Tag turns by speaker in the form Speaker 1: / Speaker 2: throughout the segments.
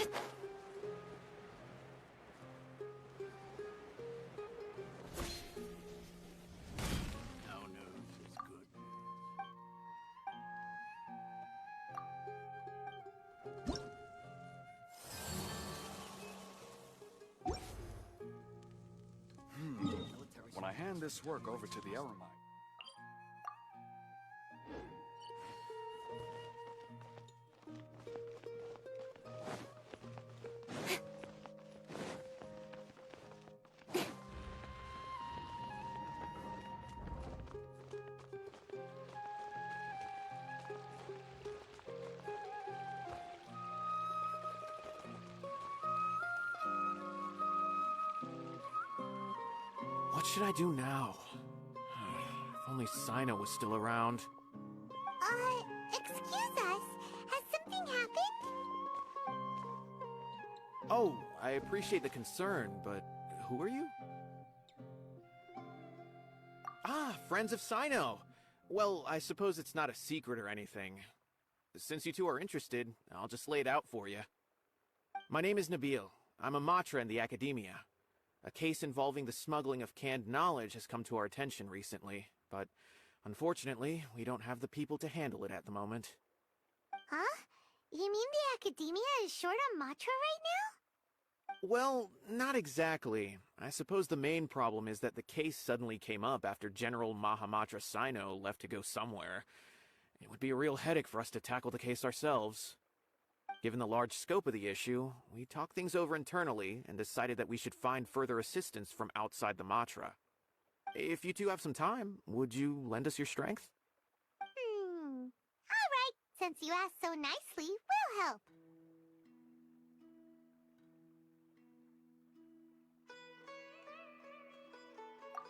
Speaker 1: No news is good.
Speaker 2: When I hand this work over to the Eremite,
Speaker 3: What should I do now? If only Sino was still around.
Speaker 4: Excuse us. Has something happened?
Speaker 3: Oh, I appreciate the concern, but who are you? Ah, friends of Sino! Well, I suppose it's not a secret or anything. Since you two are interested, I'll just lay it out for you. My name is Nabil. I'm a Matra in the Academia. A case involving the smuggling of canned knowledge has come to our attention recently, but unfortunately, we don't have the people to handle it at the moment.
Speaker 4: Huh? You mean the Academia is short on Matra right now?
Speaker 3: Well, not exactly. I suppose the main problem is that the case suddenly came up after General Mahamatra Sino left to go somewhere. It would be a real headache for us to tackle the case ourselves. Given the large scope of the issue, we talked things over internally and decided that we should find further assistance from outside the Matra. If you two have some time, would you lend us your strength?
Speaker 4: Alright, since you asked so nicely, we'll help.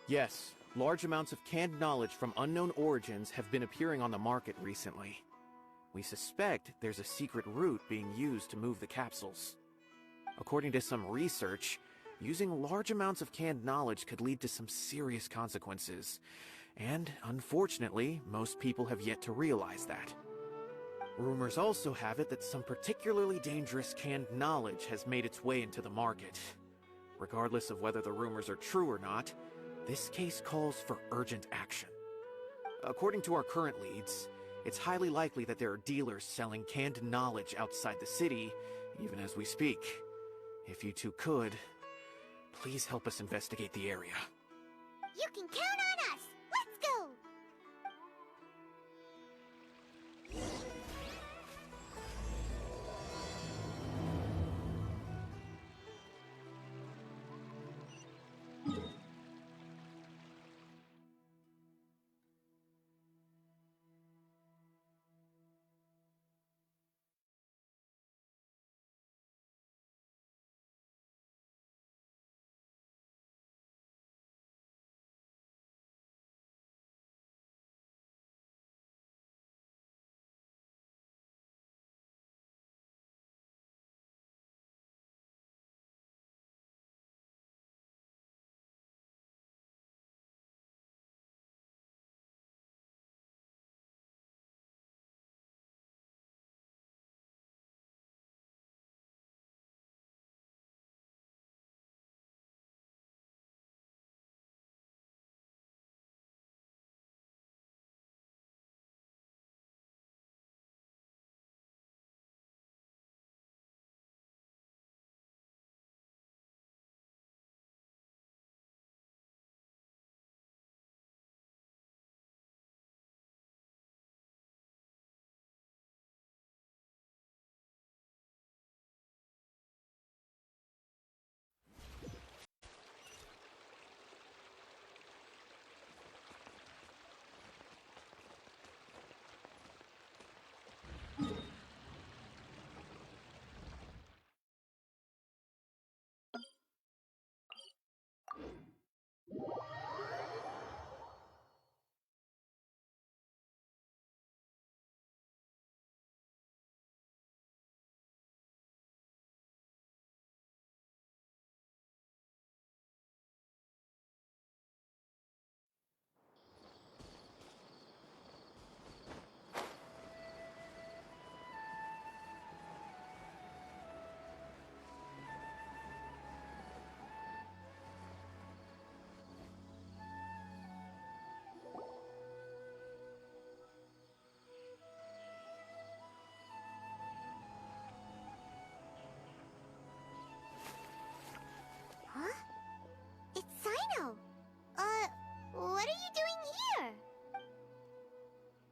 Speaker 3: Yes, large amounts of canned knowledge from unknown origins have been appearing on the market recently. We suspect there's a secret route being used to move the capsules. According to some research, using large amounts of canned knowledge could lead to some serious consequences. And, unfortunately, most people have yet to realize that. Rumors also have it that some particularly dangerous canned knowledge has made its way into the market. Regardless of whether the rumors are true or not, this case calls for urgent action. According to our current leads, it's highly likely that there are dealers selling canned knowledge outside the city, even as we speak. If you two could, please help us investigate the area.
Speaker 4: You can count on us! Let's go!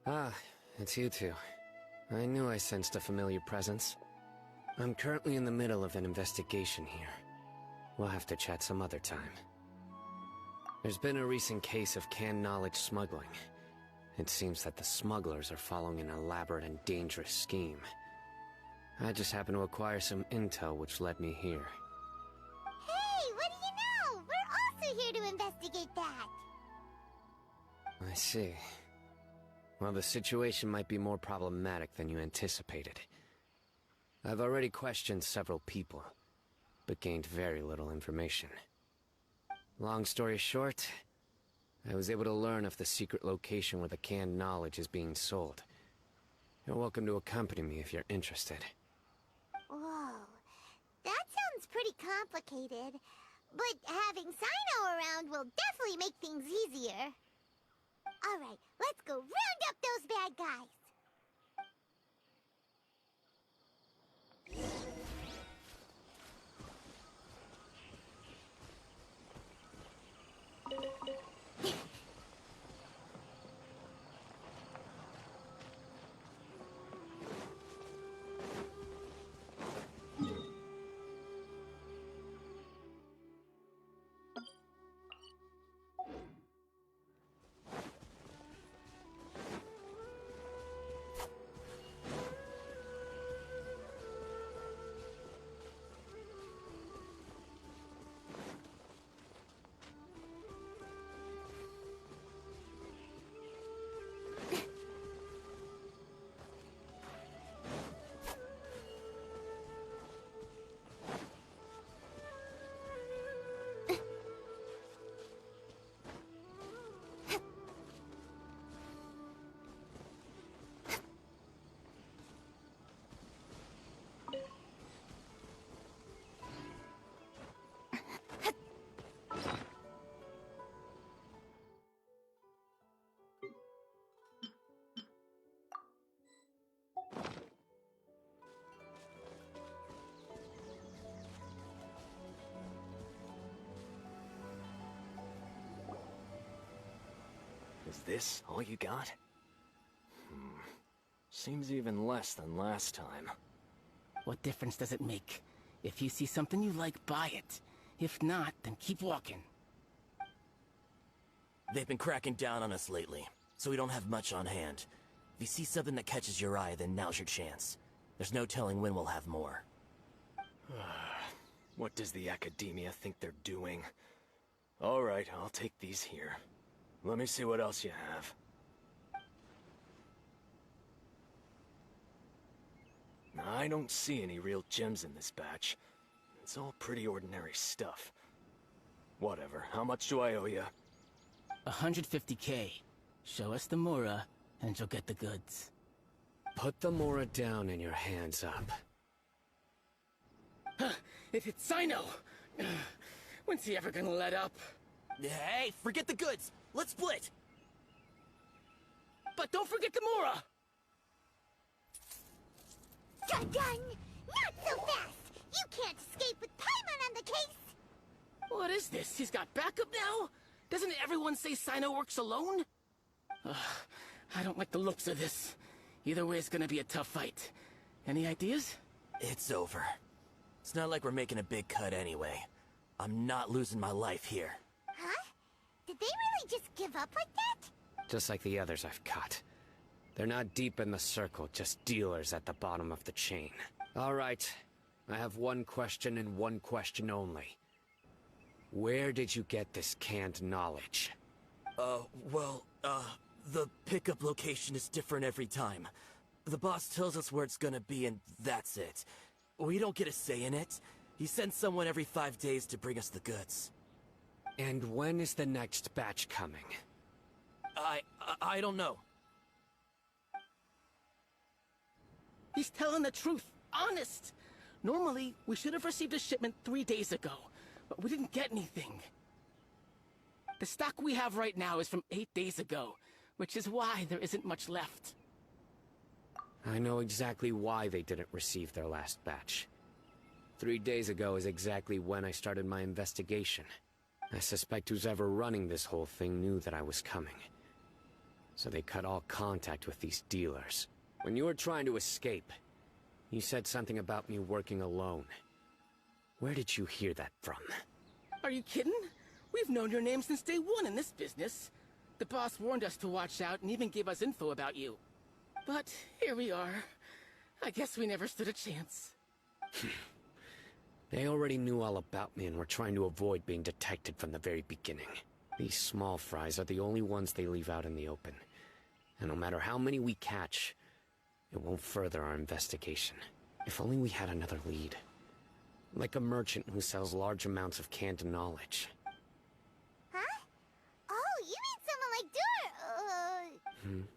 Speaker 5: Ah, it's you two. I knew I sensed a familiar presence. I'm currently in the middle of an investigation here. We'll have to chat some other time. There's been a recent case of canned knowledge smuggling. It seems that the smugglers are following an elaborate and dangerous scheme. I just happened to acquire some intel which led me here.
Speaker 4: Hey, what do you know? We're also here to investigate that.
Speaker 5: I see. Well, the situation might be more problematic than you anticipated. I've already questioned several people, but gained very little information. Long story short, I was able to learn of the secret location where the canned knowledge is being sold. You're welcome to accompany me if you're interested.
Speaker 4: Whoa, that sounds pretty complicated. But having Sino around will definitely make things easier. Alright, let's go round up those bad guys.
Speaker 5: Is this all you got? Seems even less than last time.
Speaker 6: What difference does it make? If you see something you like, buy it. If not, then keep walking.
Speaker 7: They've been cracking down on us lately, so we don't have much on hand. If you see something that catches your eye, then now's your chance. There's no telling when we'll have more.
Speaker 5: What does the Academia think they're doing? Alright, I'll take these here. Let me see what else you have. I don't see any real gems in this batch. It's all pretty ordinary stuff. Whatever, how much do I owe you?
Speaker 6: 150K. Show us the Mora, and you'll get the goods.
Speaker 5: Put the Mora down and your hands up.
Speaker 6: It's Sino! When's he ever gonna let up?
Speaker 7: Hey, forget the goods! Let's split!
Speaker 6: But don't forget the Mora!
Speaker 4: Dun-dun! Not so fast! You can't escape with Paimon on the case!
Speaker 6: What is this? He's got backup now? Doesn't everyone say Sino works alone? I don't like the looks of this. Either way, it's gonna be a tough fight. Any ideas?
Speaker 7: It's over. It's not like we're making a big cut anyway. I'm not losing my life here.
Speaker 4: Huh? Did they really just give up like that?
Speaker 5: Just like the others I've caught. They're not deep in the circle, just dealers at the bottom of the chain. Alright, I have one question and one question only. Where did you get this canned knowledge?
Speaker 7: The pickup location is different every time. The boss tells us where it's gonna be and that's it. We don't get a say in it. He sends someone every 5 days to bring us the goods.
Speaker 5: And when is the next batch coming?
Speaker 7: I don't know.
Speaker 6: He's telling the truth. Honest! Normally, we should have received a shipment 3 days ago, but we didn't get anything. The stock we have right now is from 8 days ago, which is why there isn't much left.
Speaker 5: I know exactly why they didn't receive their last batch. 3 days ago is exactly when I started my investigation. I suspect who's ever running this whole thing knew that I was coming. so they cut all contact with these dealers. When you were trying to escape, you said something about me working alone. Where did you hear that from?
Speaker 6: Are you kidding? We've known your name since day one in this business. The boss warned us to watch out and even gave us info about you. But here we are. I guess we never stood a chance.
Speaker 5: They already knew all about me and were trying to avoid being detected from the very beginning. These small fries are the only ones they leave out in the open. And no matter how many we catch, it won't further our investigation. If only we had another lead. Like a merchant who sells large amounts of canned knowledge.
Speaker 4: Huh? Oh, you mean someone like Dur...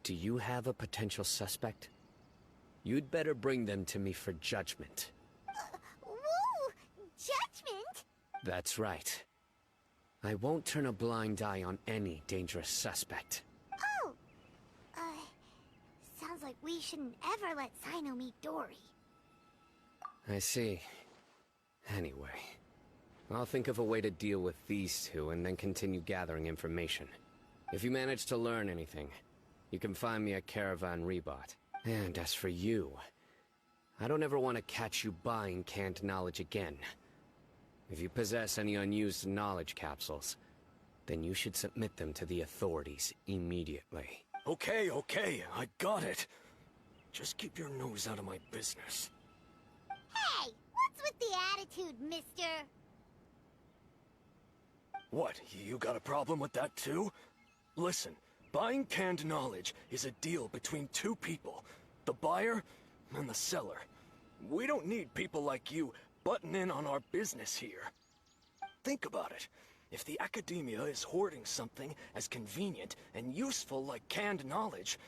Speaker 5: Do you have a potential suspect? You'd better bring them to me for judgment.
Speaker 4: Whoa! Judgment?
Speaker 5: That's right. I won't turn a blind eye on any dangerous suspect.
Speaker 4: Oh! Sounds like we shouldn't ever let Sino meet Dory.
Speaker 5: I see. Anyway, I'll think of a way to deal with these two and then continue gathering information. If you manage to learn anything, you can find me at Caravan Rebot. And as for you, I don't ever want to catch you buying canned knowledge again. If you possess any unused knowledge capsules, then you should submit them to the authorities immediately.
Speaker 7: Okay, I got it. Just keep your nose out of my business.
Speaker 4: Hey! What's with the attitude, mister?
Speaker 7: What, you got a problem with that too? Listen, buying canned knowledge is a deal between two people. The buyer and the seller. We don't need people like you butting in on our business here. Think about it. If the academia is hoarding something as convenient and useful like canned knowledge,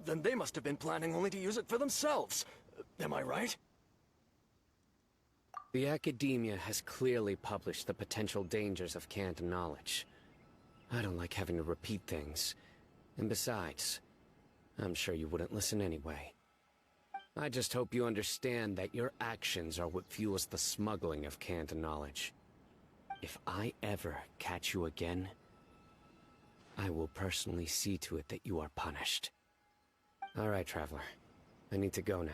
Speaker 7: then they must have been planning only to use it for themselves. Am I right?
Speaker 5: The academia has clearly published the potential dangers of canned knowledge. I don't like having to repeat things. And besides, I'm sure you wouldn't listen anyway. I just hope you understand that your actions are what fuels the smuggling of canned knowledge. If I ever catch you again, I will personally see to it that you are punished. All right, Traveler. I need to go now.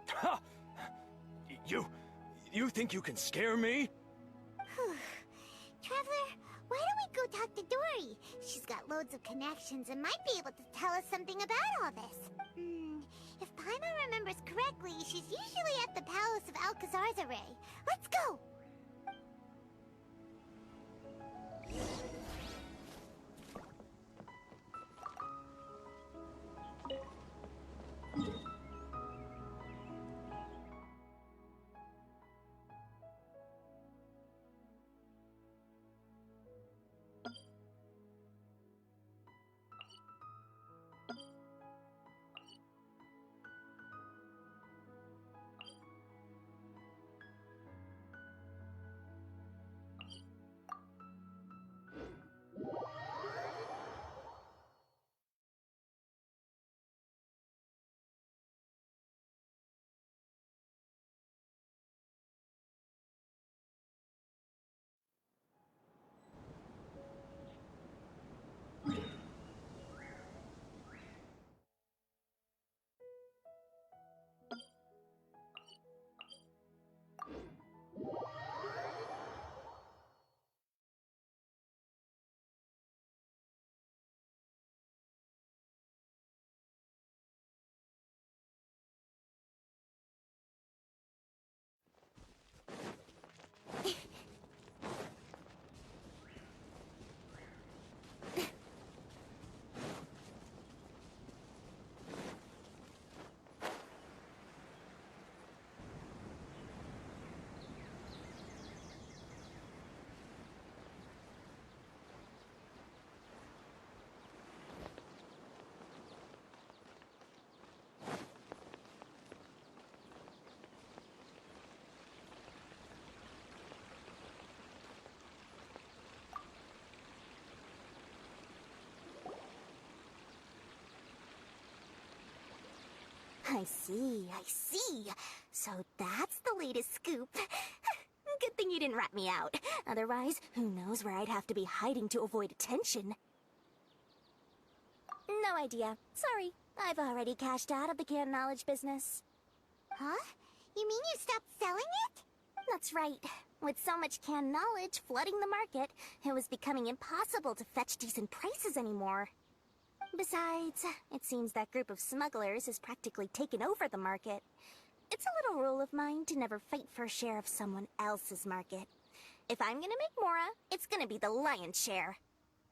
Speaker 7: Ha! You think you can scare me?
Speaker 4: Traveler, why don't we go talk to Dory? She's got loads of connections and might be able to tell us something about all this. If Paimon remembers correctly, she's usually at the Palace of Alcazar's Array. Let's go! I see, I see. So that's the latest scoop. Good thing you didn't rat me out. Otherwise, who knows where I'd have to be hiding to avoid attention. No idea. Sorry. I've already cashed out of the canned knowledge business. Huh? You mean you stopped selling it? That's right. With so much canned knowledge flooding the market, it was becoming impossible to fetch decent prices anymore. Besides, it seems that group of smugglers has practically taken over the market. It's a little rule of mine to never fight for a share of someone else's market. If I'm gonna make Mora, it's gonna be the lion's share.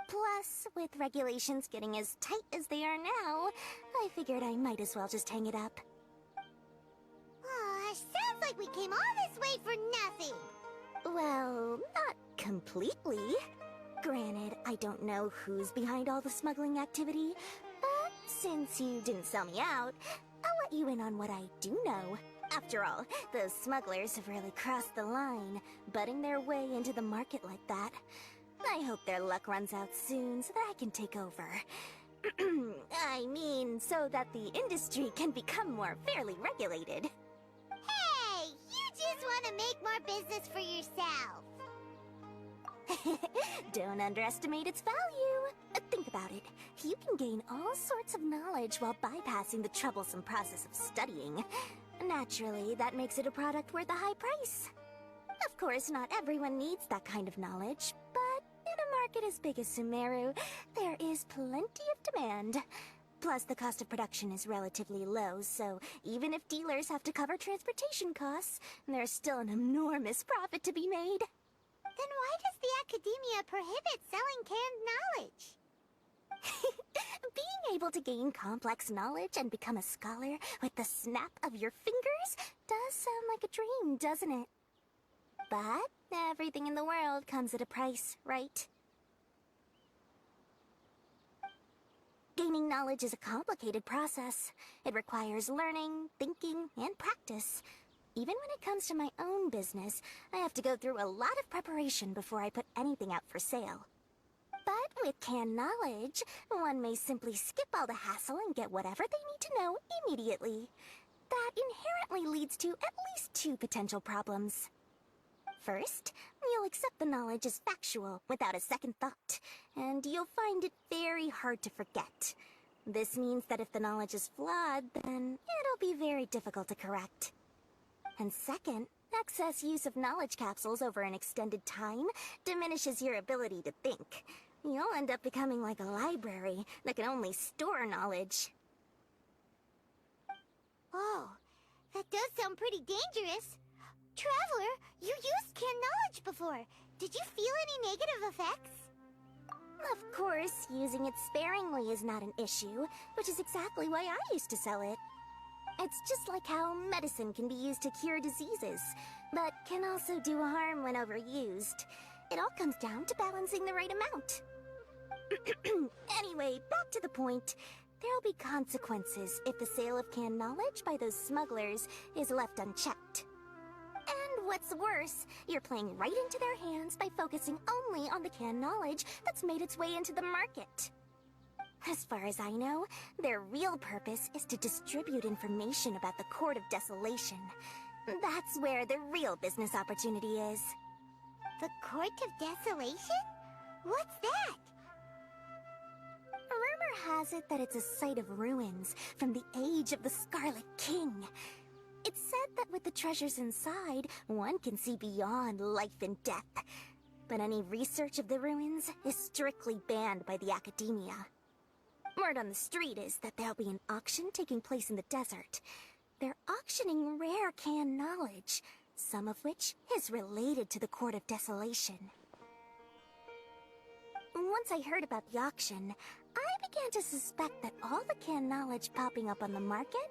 Speaker 4: Plus, with regulations getting as tight as they are now, I figured I might as well just hang it up. Sounds like we came all this way for nothing. Well, not completely. Granted, I don't know who's behind all the smuggling activity, but since you didn't sell me out, I'll let you in on what I do know. After all, those smugglers have really crossed the line, butting their way into the market like that. I hope their luck runs out soon so that I can take over. I mean, so that the industry can become more fairly regulated. Hey, you just want to make more business for yourself. Don't underestimate its value. Think about it. You can gain all sorts of knowledge while bypassing the troublesome process of studying. Naturally, that makes it a product worth a high price. Of course, not everyone needs that kind of knowledge, but in a market as big as Sumeru, there is plenty of demand. Plus, the cost of production is relatively low, so even if dealers have to cover transportation costs, there's still an enormous profit to be made. Then why does the Academia prohibit selling canned knowledge? Being able to gain complex knowledge and become a scholar with the snap of your fingers does sound like a dream, doesn't it? But everything in the world comes at a price, right? Gaining knowledge is a complicated process. It requires learning, thinking, and practice. Even when it comes to my own business, I have to go through a lot of preparation before I put anything out for sale. But with canned knowledge, one may simply skip all the hassle and get whatever they need to know immediately. That inherently leads to at least two potential problems. First, you'll accept the knowledge as factual without a second thought, and you'll find it very hard to forget. This means that if the knowledge is flawed, then it'll be very difficult to correct. And second, excess use of knowledge capsules over an extended time diminishes your ability to think. You'll end up becoming like a library that can only store knowledge. Oh, that does sound pretty dangerous. Traveler, you used canned knowledge before. Did you feel any negative effects? Of course, using it sparingly is not an issue, which is exactly why I used to sell it. It's just like how medicine can be used to cure diseases, but can also do harm when overused. It all comes down to balancing the right amount. Anyway, back to the point. There'll be consequences if the sale of canned knowledge by those smugglers is left unchecked. And what's worse, you're playing right into their hands by focusing only on the canned knowledge that's made its way into the market. As far as I know, their real purpose is to distribute information about the Court of Desolation. That's where the real business opportunity is. The Court of Desolation? What's that? Rumor has it that it's a site of ruins from the age of the Scarlet King. It's said that with the treasures inside, one can see beyond life and death. But any research of the ruins is strictly banned by the Academia. Word on the street is that there'll be an auction taking place in the desert. They're auctioning rare canned knowledge, some of which is related to the Court of Desolation. Once I heard about the auction, I began to suspect that all the canned knowledge popping up on the market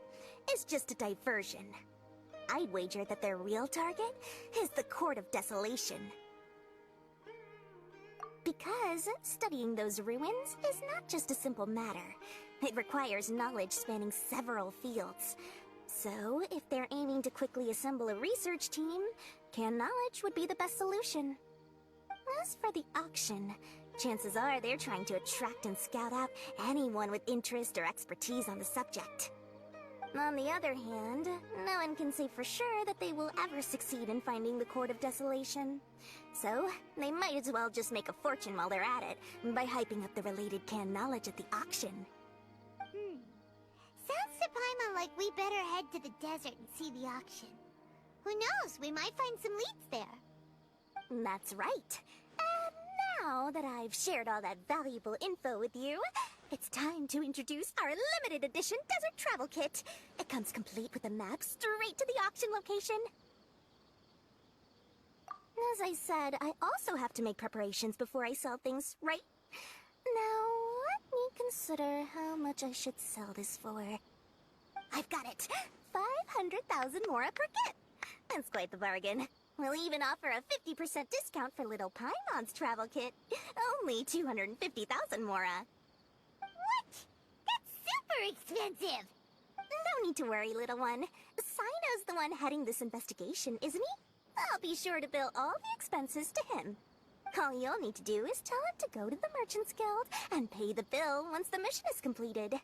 Speaker 4: is just a diversion. I'd wager that their real target is the Court of Desolation. Because studying those ruins is not just a simple matter. It requires knowledge spanning several fields. So, if they're aiming to quickly assemble a research team, canned knowledge would be the best solution. As for the auction, chances are they're trying to attract and scout out anyone with interest or expertise on the subject. On the other hand, no one can say for sure that they will ever succeed in finding the Court of Desolation. So, they might as well just make a fortune while they're at it, by hyping up the related canned knowledge at the auction. Sounds to Paimon like we better head to the desert and see the auction. Who knows, we might find some leads there. That's right. And now that I've shared all that valuable info with you, it's time to introduce our limited edition desert travel kit. It comes complete with a map straight to the auction location. As I said, I also have to make preparations before I sell things, right? Now, let me consider how much I should sell this for. I've got it! 500,000 mora per kit! That's quite the bargain. We'll even offer a 50% discount for little Paimon's travel kit. Only 250,000 mora. What? That's super expensive! No need to worry, little one. Sino's the one heading this investigation, isn't he? I'll be sure to bill all the expenses to him. All you'll need to do is tell him to go to the Merchants Guild and pay the bill once the mission is completed.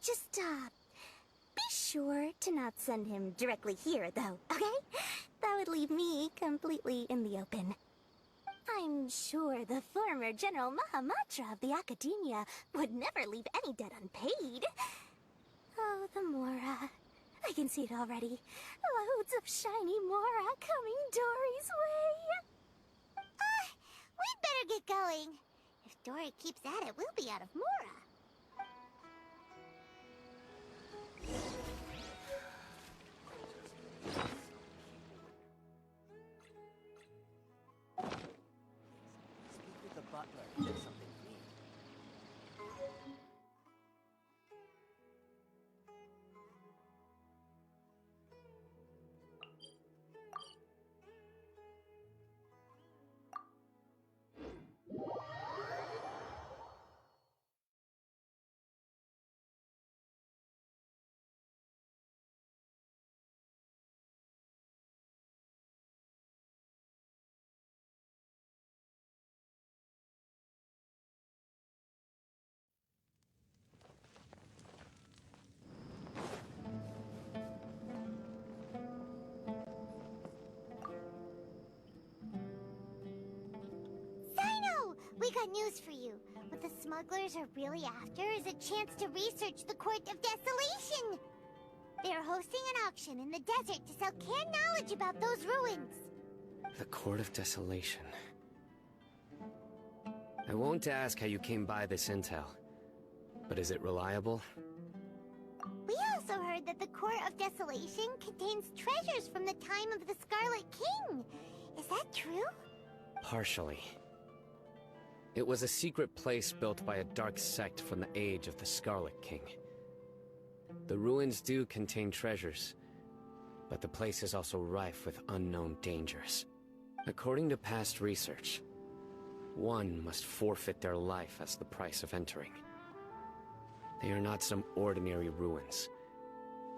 Speaker 4: Just, be sure to not send him directly here, though, okay? That would leave me completely in the open. I'm sure the former General Mahamatra of the Academia would never leave any debt unpaid. Oh, the Mora. I can see it already. Loads of shiny Mora coming Dory's way. We'd better get going. If Dory keeps at it, we'll be out of Mora.
Speaker 1: Speak with the butler. There's something we need.
Speaker 4: We got news for you. What the smugglers are really after is a chance to research the Court of Desolation. They're hosting an auction in the desert to sell canned knowledge about those ruins.
Speaker 5: The Court of Desolation. I won't ask how you came by this intel, but is it reliable?
Speaker 4: We also heard that the Court of Desolation contains treasures from the time of the Scarlet King. Is that true?
Speaker 5: Partially. It was a secret place built by a dark sect from the age of the Scarlet King. The ruins do contain treasures, but the place is also rife with unknown dangers. According to past research, one must forfeit their life as the price of entering. They are not some ordinary ruins,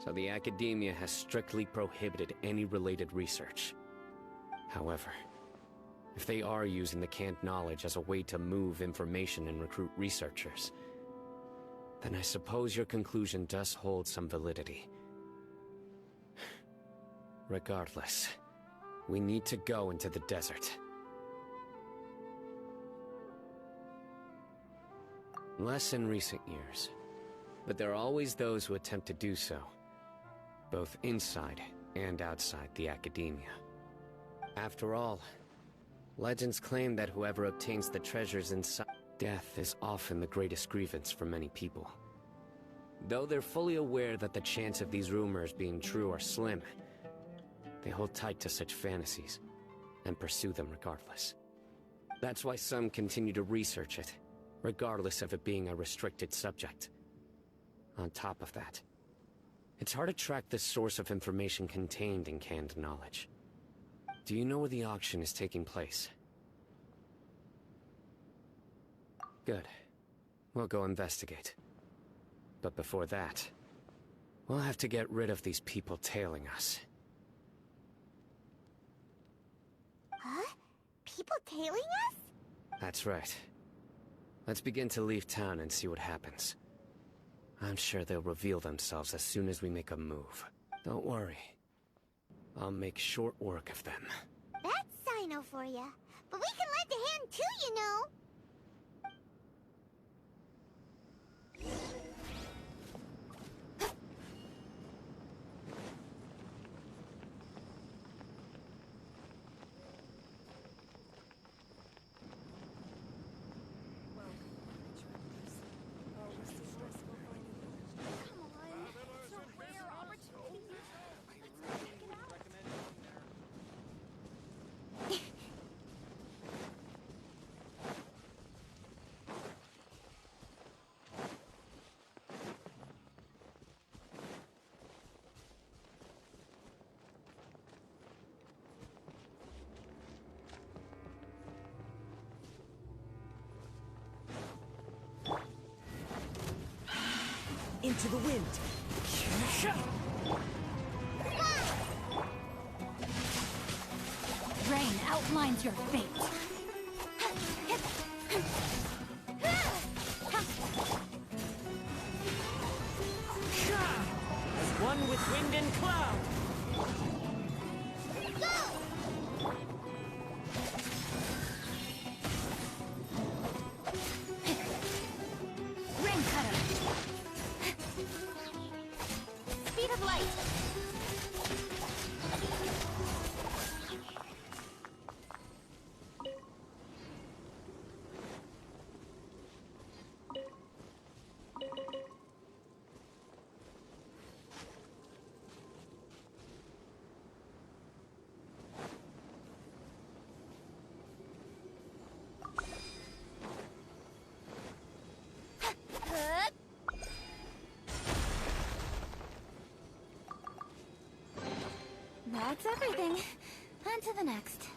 Speaker 5: so the Academia has strictly prohibited any related research. However, if they are using the canned knowledge as a way to move information and recruit researchers, then I suppose your conclusion does hold some validity. Regardless, we need to go into the desert. Less in recent years, but there are always those who attempt to do so, both inside and outside the Academia. After all, legends claim that whoever obtains the treasures inside death is often the greatest grievance for many people. Though they're fully aware that the chance of these rumors being true are slim, they hold tight to such fantasies and pursue them regardless. That's why some continue to research it, regardless of it being a restricted subject. On top of that, it's hard to track the source of information contained in canned knowledge. Do you know where the auction is taking place? Good. We'll go investigate. But before that, we'll have to get rid of these people tailing us.
Speaker 4: Huh? People tailing us?
Speaker 5: That's right. Let's begin to leave town and see what happens. I'm sure they'll reveal themselves as soon as we make a move. Don't worry. I'll make short work of them.
Speaker 4: That's Sino for ya. But we can lend a hand too, you know.
Speaker 1: Into the wind.
Speaker 8: Rain outlines your fate.
Speaker 1: As one with wind and cloud.
Speaker 8: Rain cutter. Speed of light. That's everything. On to the next.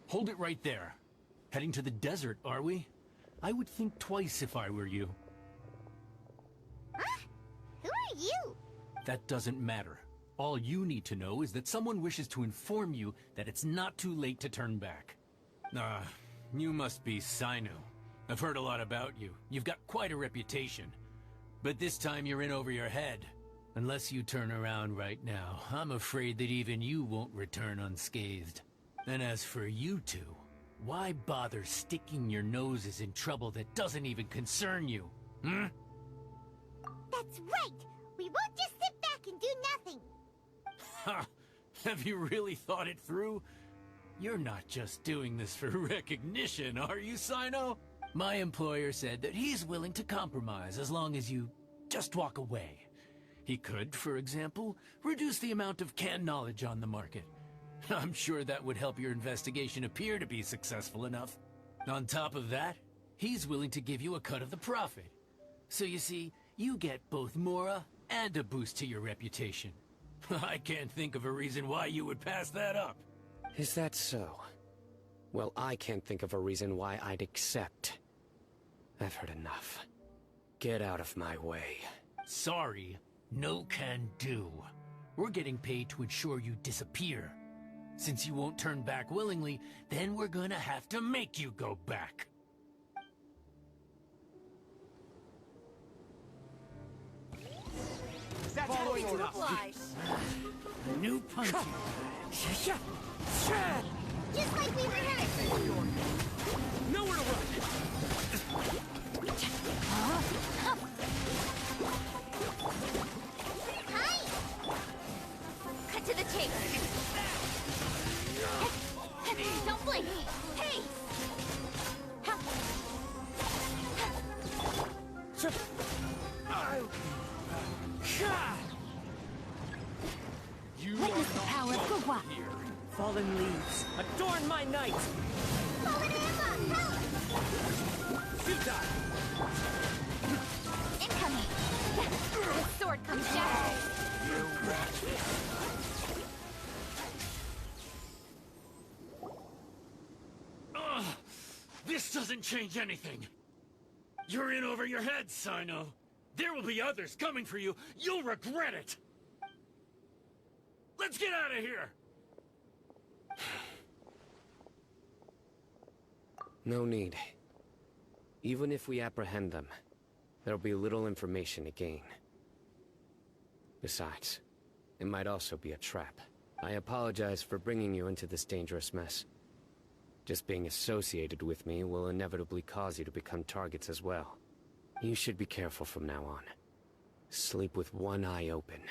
Speaker 9: Hold it right there. Heading to the desert, are we? I would think twice if I were you.
Speaker 4: Huh? Who are you?
Speaker 9: That doesn't matter. All you need to know is that someone wishes to inform you that it's not too late to turn back. You must be Sino. I've heard a lot about you. You've got quite a reputation. But this time you're in over your head. Unless you turn around right now, I'm afraid that even you won't return unscathed. And as for you two, why bother sticking your noses in trouble that doesn't even concern you? Hmm?
Speaker 4: That's right. We won't just sit back and do nothing.
Speaker 9: Ha! Have you really thought it through? You're not just doing this for recognition, are you, Sino? My employer said that he's willing to compromise as long as you just walk away. He could, for example, reduce the amount of canned knowledge on the market. I'm sure that would help your investigation appear to be successful enough. On top of that, he's willing to give you a cut of the profit. So you see, you get both Mora and a boost to your reputation. I can't think of a reason why you would pass that up.
Speaker 5: Is that so? Well, I can't think of a reason why I'd accept. I've heard enough. Get out of my way.
Speaker 9: Sorry, no can do. We're getting paid to ensure you disappear. Since you won't turn back willingly, then we're gonna have to make you go back.
Speaker 1: That's
Speaker 8: Following to oblige.
Speaker 9: New punch.
Speaker 4: Just like we rehearsed.
Speaker 1: Nowhere to run.
Speaker 4: Hi.
Speaker 8: Cut to the chase. Don't blink. Hey.
Speaker 1: You
Speaker 8: Witness the power of Gugwa.
Speaker 1: fallen leaves, adorn my night.
Speaker 4: Fallen Emma, help!
Speaker 1: Sita!
Speaker 8: Incoming. His sword comes down.
Speaker 9: This doesn't change anything. You're in over your head, Sino. There will be others coming for you. You'll regret it. Let's get out of here!
Speaker 5: No need. Even if we apprehend them, there'll be little information to gain. Besides, it might also be a trap. I apologize for bringing you into this dangerous mess. Just being associated with me will inevitably cause you to become targets as well. You should be careful from now on. Sleep with one eye open.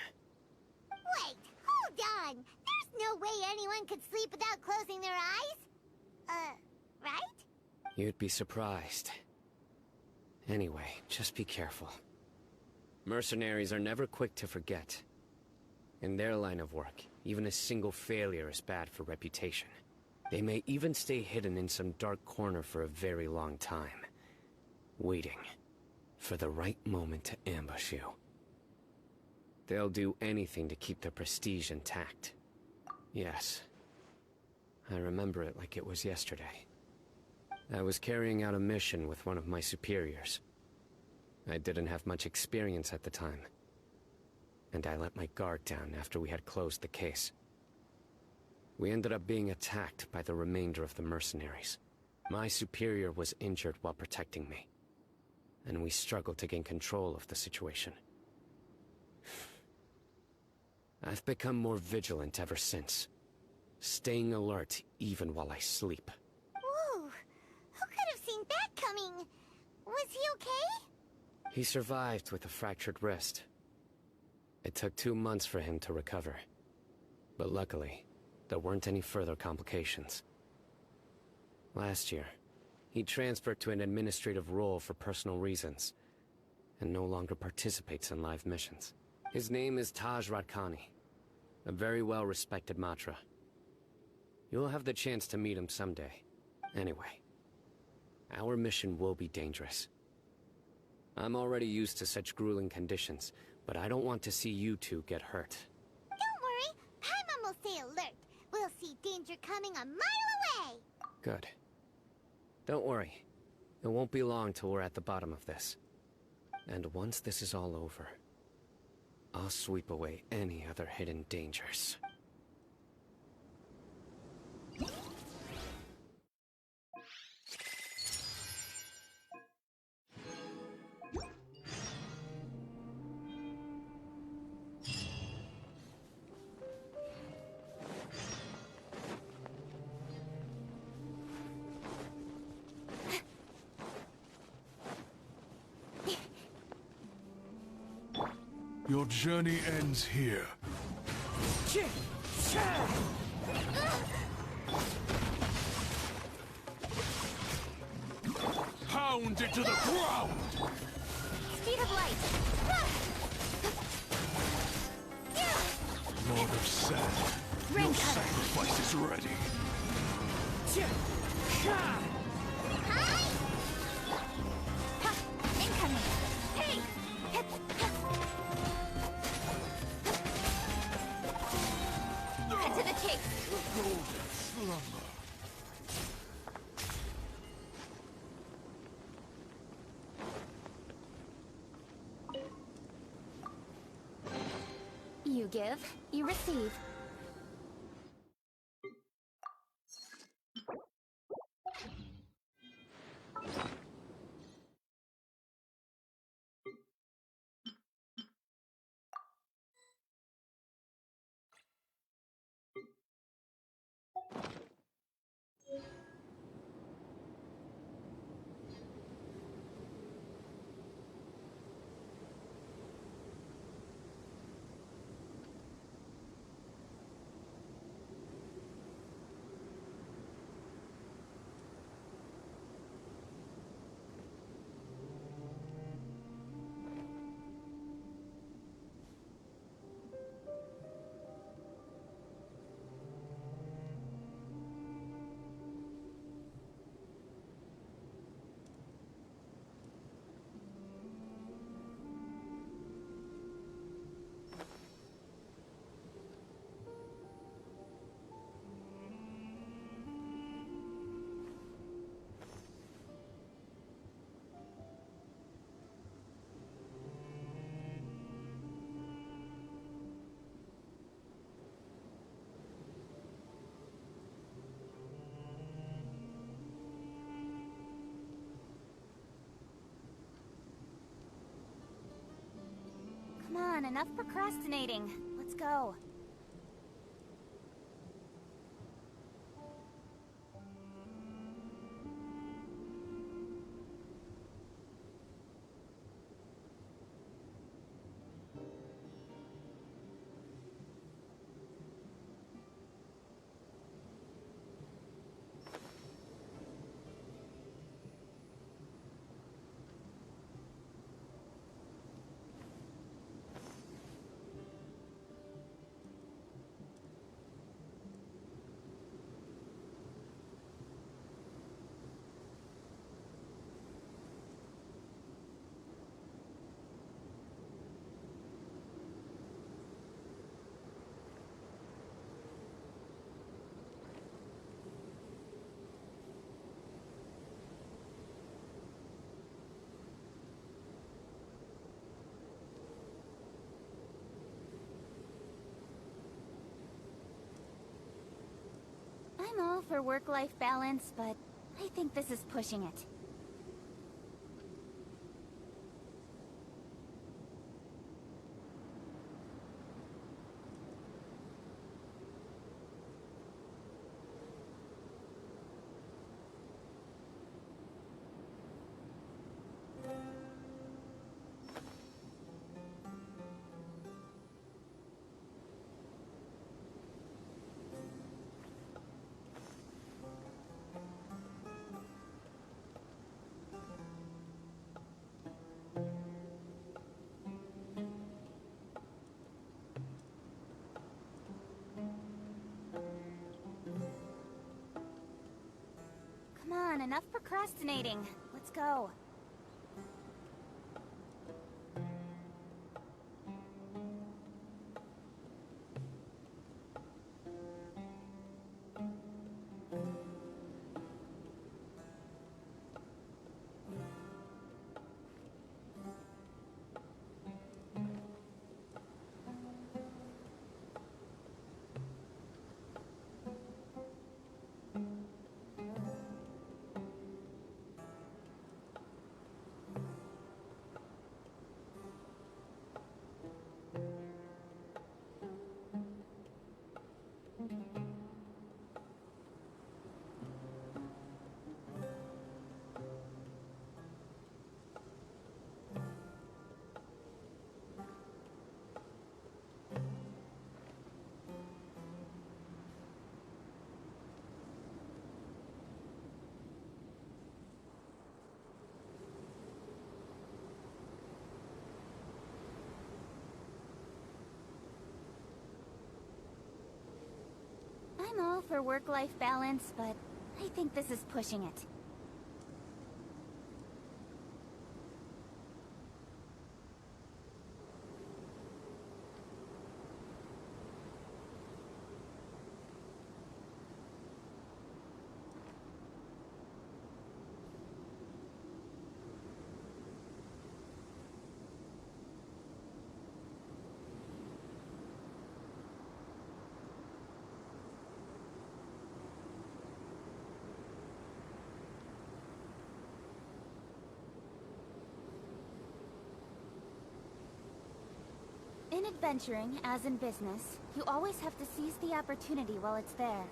Speaker 4: Wait, hold on! There's no way anyone could sleep without closing their eyes? Right?
Speaker 5: You'd be surprised. Anyway, just be careful. Mercenaries are never quick to forget. In their line of work, even a single failure is bad for reputation. They may even stay hidden in some dark corner for a very long time, waiting for the right moment to ambush you. They'll do anything to keep their prestige intact. Yes, I remember it like it was yesterday. I was carrying out a mission with one of my superiors. I didn't have much experience at the time, and I let my guard down after we had closed the case. We ended up being attacked by the remainder of the mercenaries. My superior was injured while protecting me, and we struggled to gain control of the situation. I've become more vigilant ever since, staying alert even while I sleep.
Speaker 4: Whoa, who could have seen that coming? Was he okay?
Speaker 5: He survived with a fractured wrist. It took 2 months for him to recover, but luckily, there weren't any further complications. Last year, he transferred to an administrative role for personal reasons, and no longer participates in live missions. His name is Taj Radkani, a very well-respected Matra. You'll have the chance to meet him someday. Anyway, our mission will be dangerous. I'm already used to such grueling conditions, but I don't want to see you two get hurt.
Speaker 4: Don't worry, Paimon will stay alert. We'll see danger coming a mile away!
Speaker 5: Good. Don't worry. It won't be long till we're at the bottom of this. And once this is all over, I'll sweep away any other hidden dangers.
Speaker 10: Your journey ends here. Pound it to the ground!
Speaker 8: Speed of light.
Speaker 10: Lord of Sand,
Speaker 8: Rain
Speaker 10: your
Speaker 8: cover.
Speaker 10: sacrifice is ready.
Speaker 8: Ha! Incoming. Hey! Hip! Cut to the chase.
Speaker 10: The golden slumber.
Speaker 8: You give, you receive. on, enough procrastinating. Let's go. I'm all for work-life balance, but I think this is pushing it. Come on, enough procrastinating. Let's go. I'm all for work-life balance, but I think this is pushing it. In adventuring, as in business, you always have to seize the opportunity while it's there.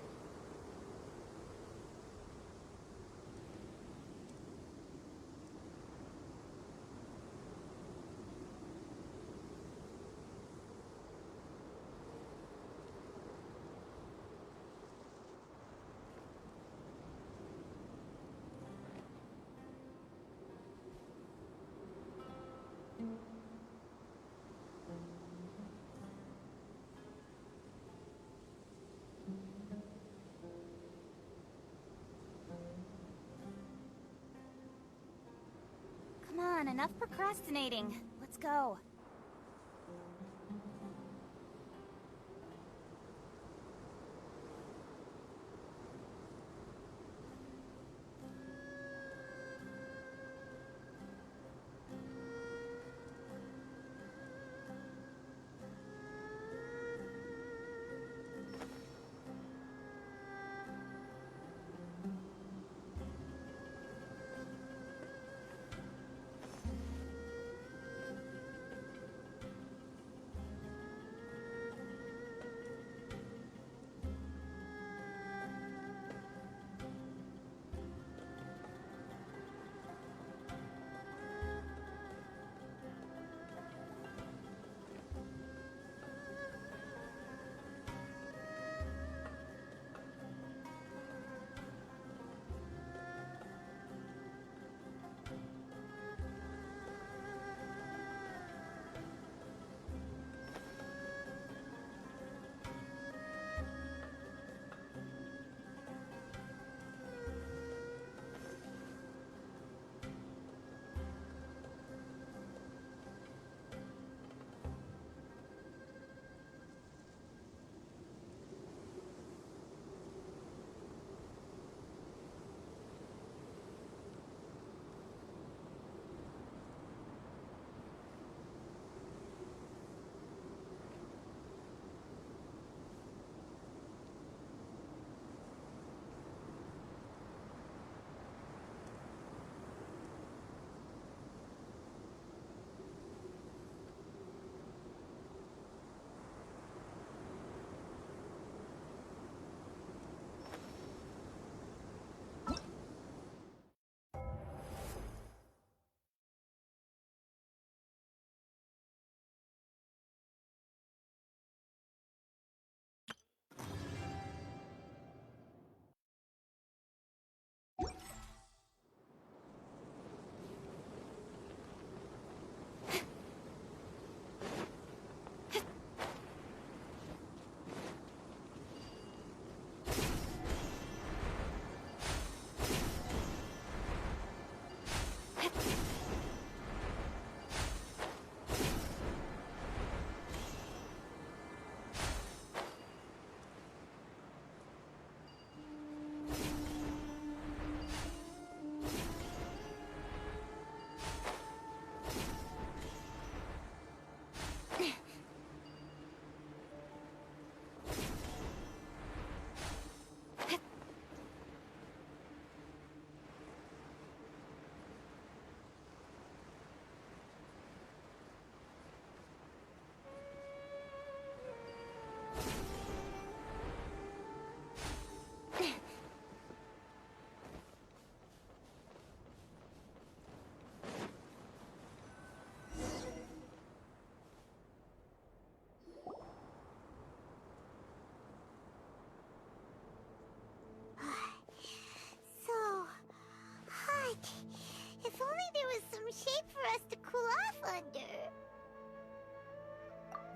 Speaker 8: Come on, enough procrastinating. Let's go.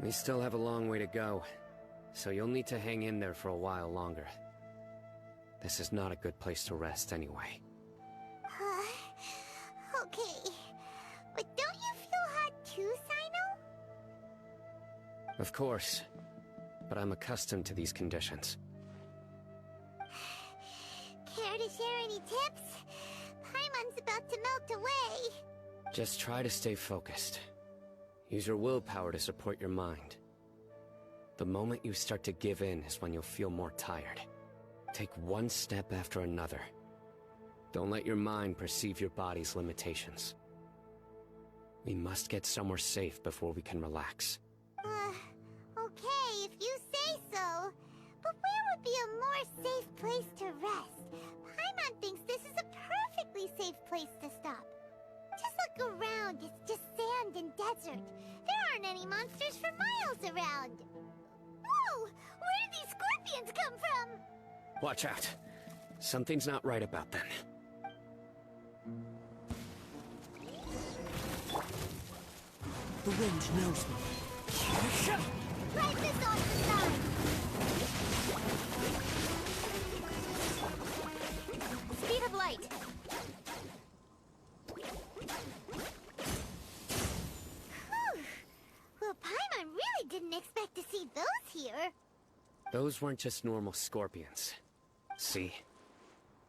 Speaker 5: We still have a long way to go, so you'll need to hang in there for a while longer. This is not a good place to rest anyway.
Speaker 4: Okay. But don't you feel hot too, Sino?
Speaker 5: Of course, but I'm accustomed to these conditions.
Speaker 4: Care to share any tips? Paimon's about to melt away.
Speaker 5: Just try to stay focused. Use your willpower to support your mind. The moment you start to give in is when you'll feel more tired. Take one step after another. Don't let your mind perceive your body's limitations. We must get somewhere safe before we can relax.
Speaker 4: Okay, if you say so. But where would be a more safe place to rest? Paimon thinks this is a perfectly safe place to stop. Just look around, it's just sand and desert. There aren't any monsters for miles around. Whoa! Where did these scorpions come from?
Speaker 5: Watch out. Something's not right about them.
Speaker 1: The wind knows me.
Speaker 4: Right this off the side!
Speaker 8: Speed of light.
Speaker 4: Whew. Well, Paimon really didn't expect to see those here.
Speaker 5: Those weren't just normal scorpions. See?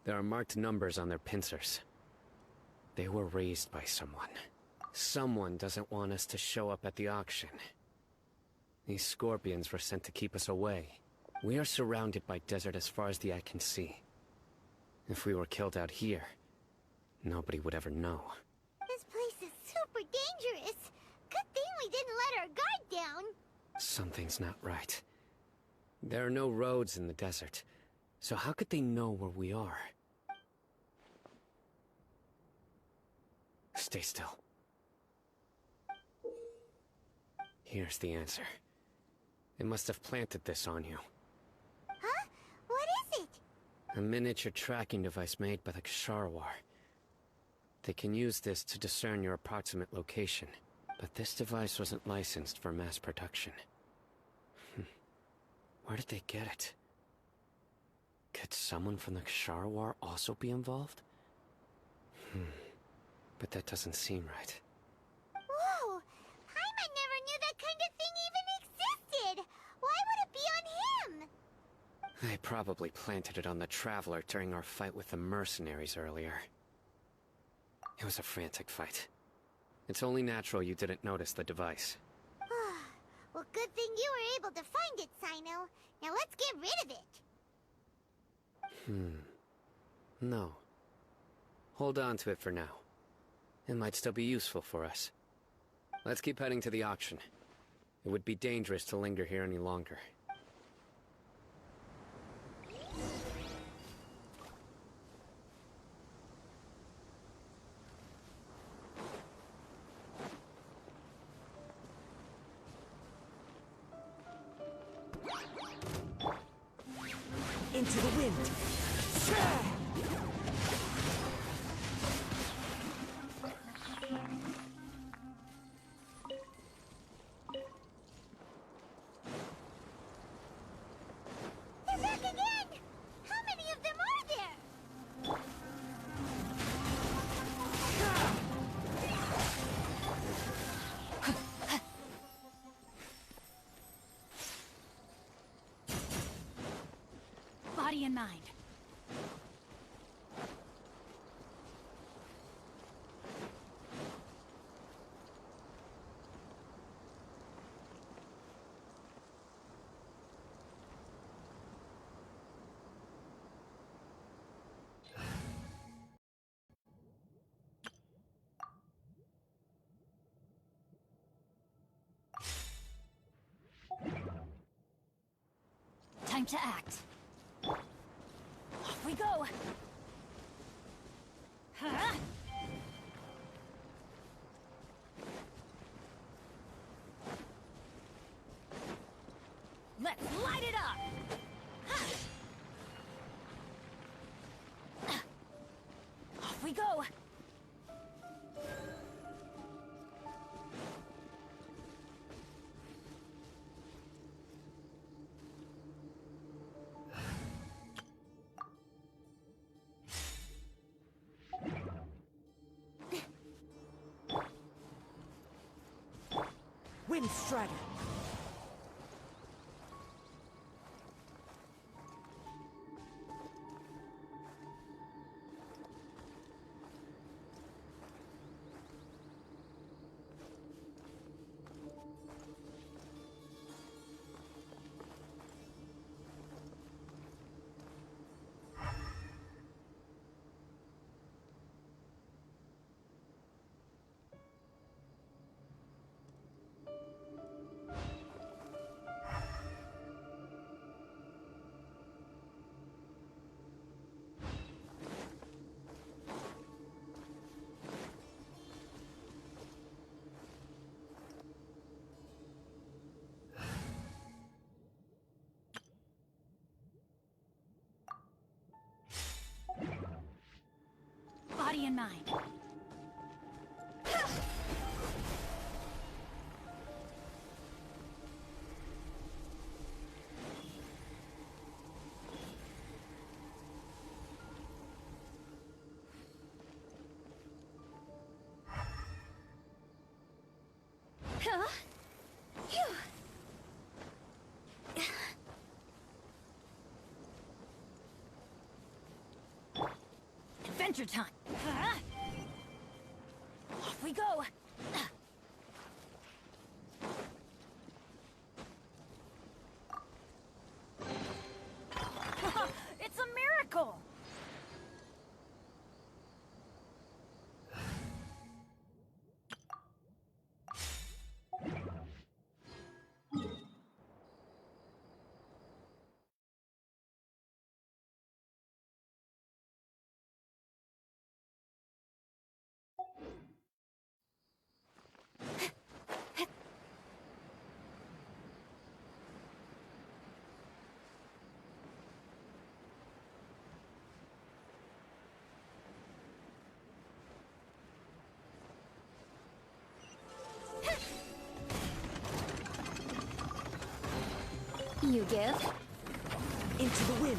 Speaker 5: There are marked numbers on their pincers. They were raised by someone. Someone doesn't want us to show up at the auction. These scorpions were sent to keep us away. We are surrounded by desert as far as the eye can see. If we were killed out here, nobody would ever know.
Speaker 4: This place is super dangerous. Good thing we didn't let our guard down.
Speaker 5: Something's not right. There are no roads in the desert, so how could they know where we are? Stay still. Here's the answer. They must have planted this on you.
Speaker 4: Huh? What is it?
Speaker 5: A miniature tracking device made by the Ksharawar. They can use this to discern your approximate location, but this device wasn't licensed for mass production. Where did they get it? Could someone from the Ksharawar also be involved? But that doesn't seem right.
Speaker 4: Whoa! Paimon never knew that kind of thing even existed! Why would it be on him?
Speaker 5: They probably planted it on the Traveler during our fight with the mercenaries earlier. It was a frantic fight. It's only natural you didn't notice the device.
Speaker 4: Well, good thing you were able to find it, Sino. Now let's get rid of it.
Speaker 5: No. Hold on to it for now. It might still be useful for us. Let's keep heading to the auction. It would be dangerous to linger here any longer.
Speaker 1: Into the wind.
Speaker 4: They're back again! How many of them are there?
Speaker 8: Body and mind. Time to act. Off we go! Huh? Let's light it up! Off we go!
Speaker 1: Wind Strider!
Speaker 8: Body and mind. Huh? Phew. Adventure time! Off we go! It's a miracle! You give?
Speaker 1: Into the wind!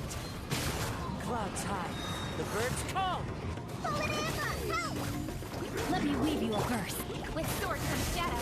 Speaker 1: Clouds high, the birds come!
Speaker 8: Let me weave you a verse. With swords from shadow.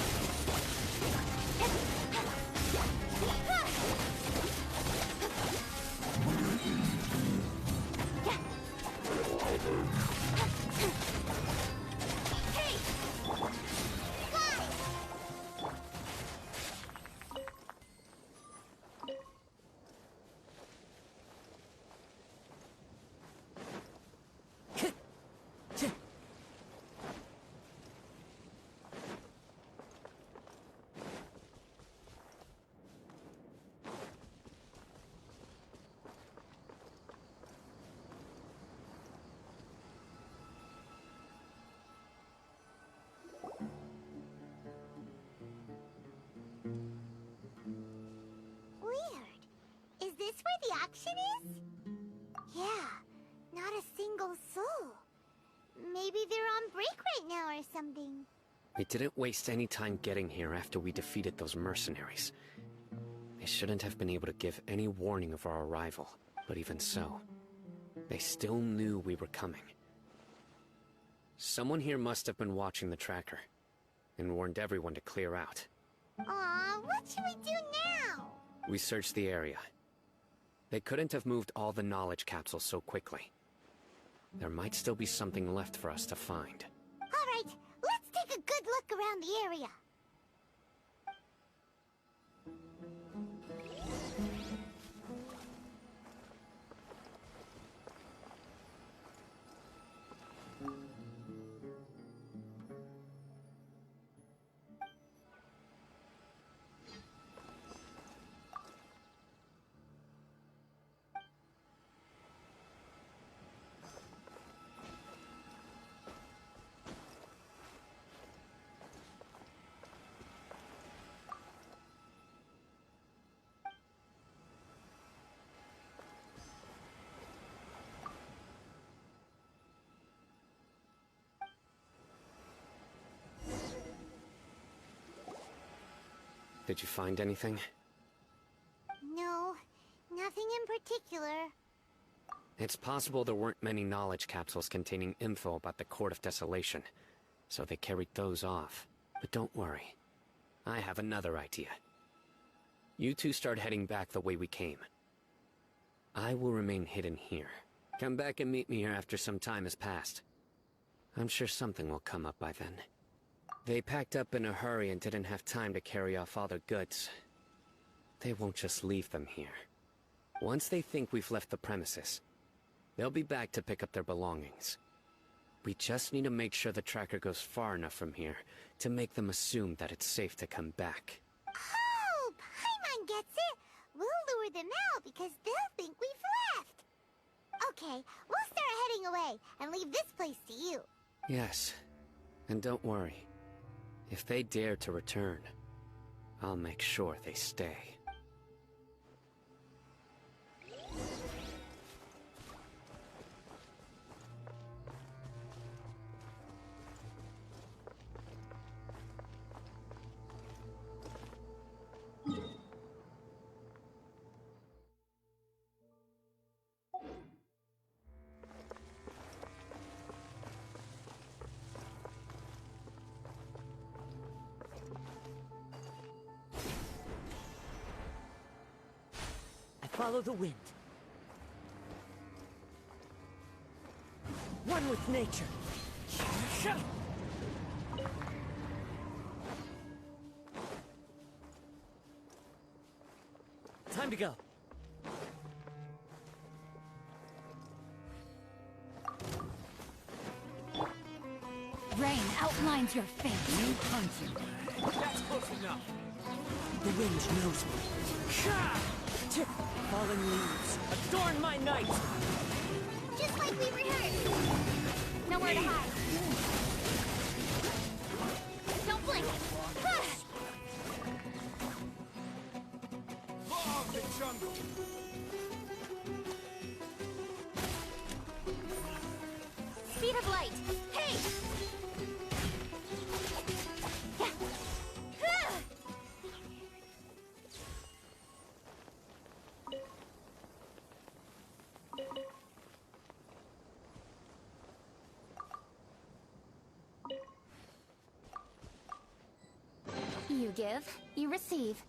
Speaker 4: Is this where the action is? Yeah, not a single soul. Maybe they're on break right now or something.
Speaker 5: We didn't waste any time getting here after we defeated those mercenaries. They shouldn't have been able to give any warning of our arrival, but even so, they still knew we were coming. Someone here must have been watching the tracker, and warned everyone to clear out.
Speaker 4: Aw, what should we do now?
Speaker 5: We searched the area. They couldn't have moved all the knowledge capsules so quickly. There might still be something left for us to find.
Speaker 4: Alright, let's take a good look around the area.
Speaker 5: Did you find anything?
Speaker 4: No, nothing in particular.
Speaker 5: It's possible there weren't many knowledge capsules containing info about the Court of Desolation, so they carried those off. But don't worry. I have another idea. You two start heading back the way we came. I will remain hidden here. Come back and meet me here after some time has passed. I'm sure something will come up by then. They packed up in a hurry and didn't have time to carry off all their goods. They won't just leave them here. Once they think we've left the premises, they'll be back to pick up their belongings. We just need to make sure the tracker goes far enough from here to make them assume that it's safe to come back.
Speaker 4: Oh, Paimon gets it. We'll lure them out because they'll think we've left. Okay, we'll start heading away and leave this place to you.
Speaker 5: Yes, and don't worry. If they dare to return, I'll make sure they stay.
Speaker 1: Follow the wind. One with nature. Time to go.
Speaker 8: Rain outlines your face.
Speaker 1: You hunting.
Speaker 3: That's close enough.
Speaker 1: The wind knows me. Fallen leaves adorn my night.
Speaker 4: Just like we rehearsed.
Speaker 8: Nowhere to hide. Don't blink.
Speaker 10: Law of the jungle.
Speaker 8: Speed of light. Hey! You give, you receive.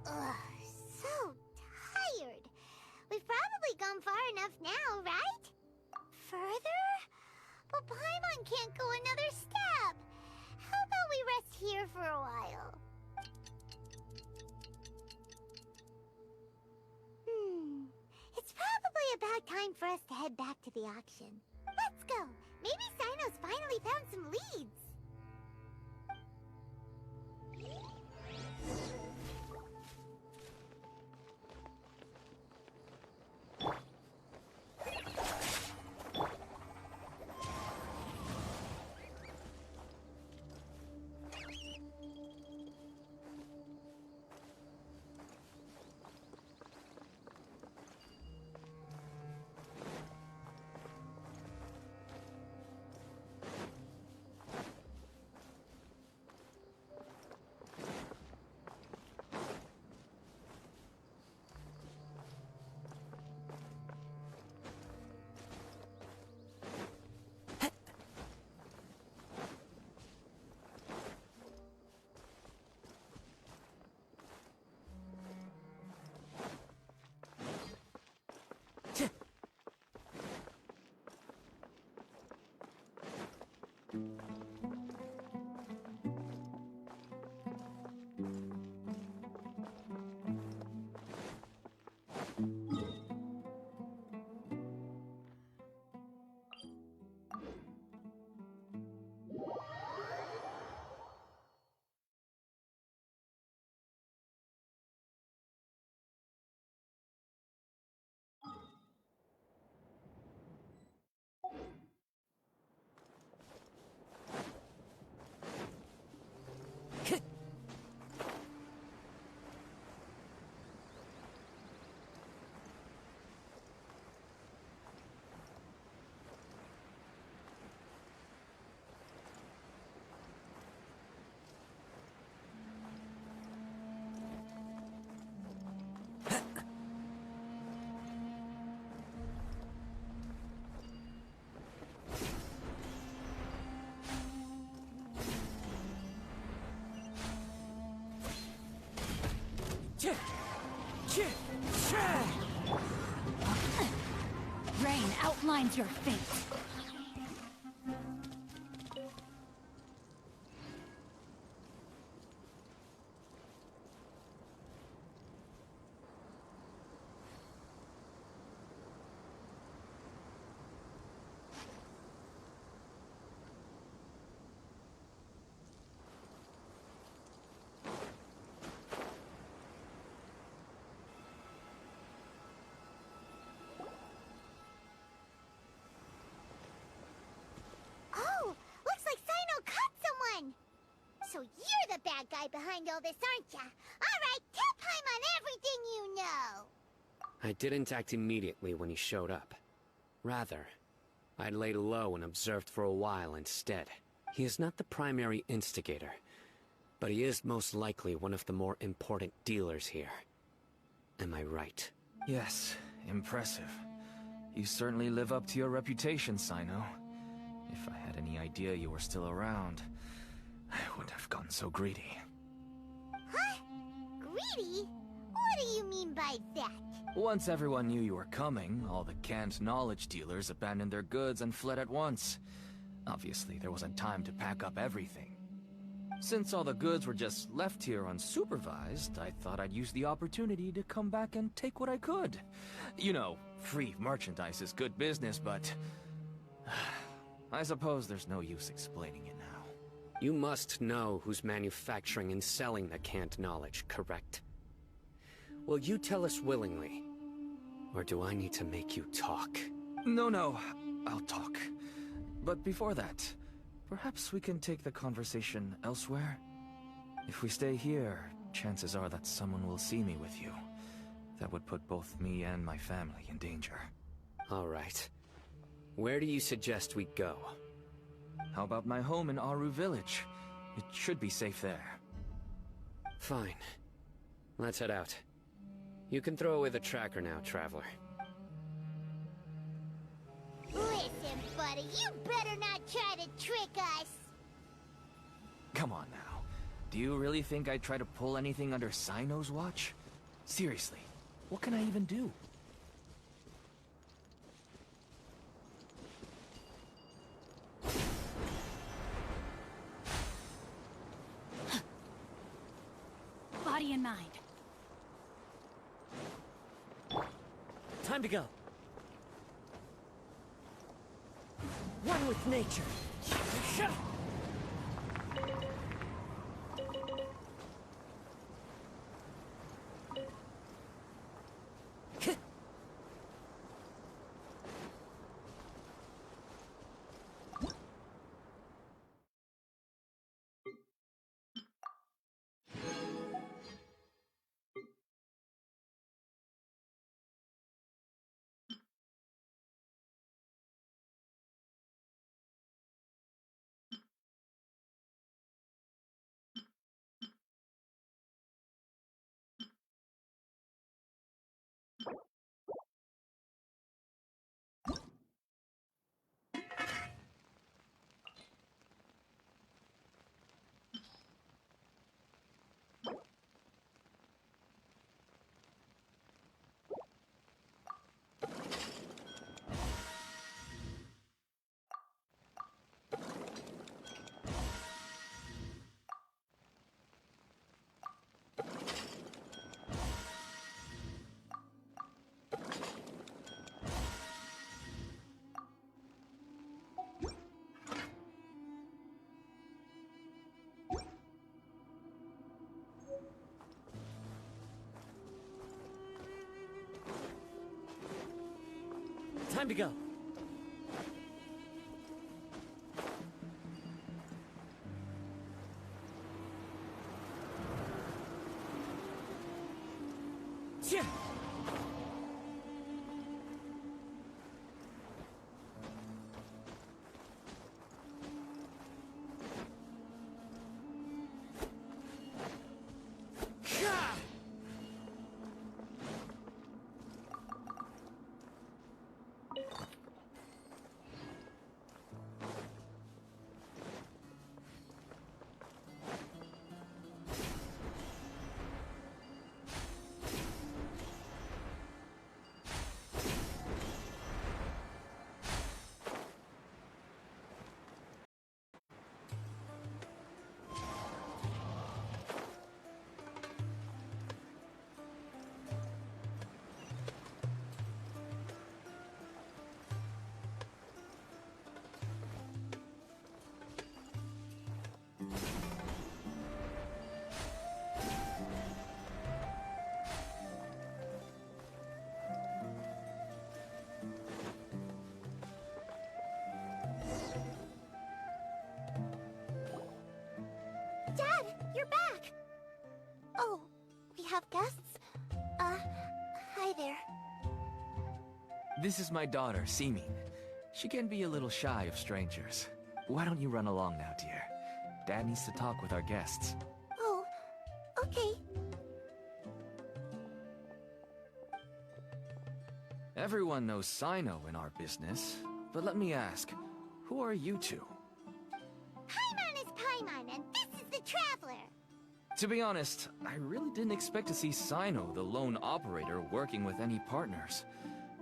Speaker 4: Ugh, so tired. We've probably gone far enough now, right? Further? But Paimon can't go another step. How about we rest here for a while? It's probably about time for us to head back to the auction. Let's go. Maybe Sino's finally found some leads.
Speaker 8: Rain outlines your fate.
Speaker 4: Oh, looks like Sino caught someone! So you're the bad guy behind all this, aren't ya? Alright, tell Paimon everything you know!
Speaker 5: I didn't act immediately when he showed up. Rather, I laid low and observed for a while instead. He is not the primary instigator, but he is most likely one of the more important dealers here. Am I right?
Speaker 11: Yes, impressive. You certainly live up to your reputation, Sino. If I had any idea you were still around, I wouldn't have gotten so greedy.
Speaker 4: Huh? Greedy? What do you mean by that?
Speaker 11: Once everyone knew you were coming, all the canned knowledge dealers abandoned their goods and fled at once. Obviously, there wasn't time to pack up everything. Since all the goods were just left here unsupervised, I thought I'd use the opportunity to come back and take what I could. You know, free merchandise is good business, but I suppose there's no use explaining it now.
Speaker 5: You must know who's manufacturing and selling the canned knowledge, correct? Will you tell us willingly? Or do I need to make you talk?
Speaker 11: No, I'll talk. But before that, perhaps we can take the conversation elsewhere? If we stay here, chances are that someone will see me with you. That would put both me and my family in danger.
Speaker 5: All right. Where do you suggest we go?
Speaker 11: How about my home in Aru Village? It should be safe there.
Speaker 5: Fine. Let's head out. You can throw away the tracker now, Traveler.
Speaker 4: Listen, buddy, you better not try to trick us!
Speaker 11: Come on now. Do you really think I'd try to pull anything under Sino's watch? Seriously, what can I even do?
Speaker 8: Body and mind.
Speaker 1: Time to go. One with nature. Time to go. Yeah.
Speaker 4: have guests? Hi there.
Speaker 11: This is my daughter, Simi. She can be a little shy of strangers. Why don't you run along now, dear? Dad needs to talk with our guests.
Speaker 4: Oh, okay.
Speaker 11: Everyone knows Sino in our business, but let me ask, who are you two?
Speaker 4: Paimon is Paimon, and this is the Traveler.
Speaker 11: To be honest, I really didn't expect to see Sino, the lone operator, working with any partners.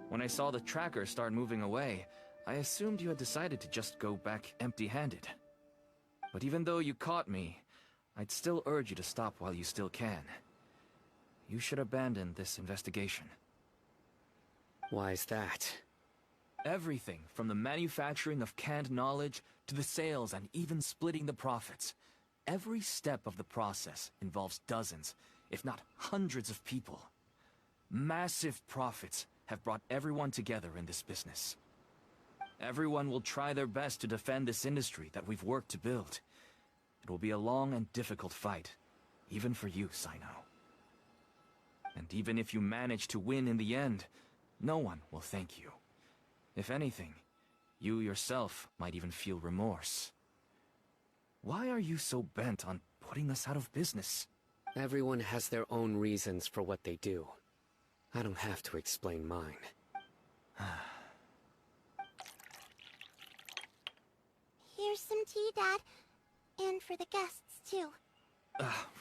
Speaker 11: When I saw the tracker start moving away, I assumed you had decided to just go back empty-handed. But even though you caught me, I'd still urge you to stop while you still can. You should abandon this investigation.
Speaker 5: Why is that?
Speaker 11: Everything from the manufacturing of canned knowledge to the sales and even splitting the profits. Every step of the process involves dozens, if not hundreds of people. Massive profits have brought everyone together in this business. Everyone will try their best to defend this industry that we've worked to build. It will be a long and difficult fight, even for you, Sino. And even if you manage to win in the end, no one will thank you. If anything, you yourself might even feel remorse. Why are you so bent on putting us out of business?
Speaker 5: Everyone has their own reasons for what they do. I don't have to explain mine.
Speaker 4: Here's some tea, Dad. And for the guests, too.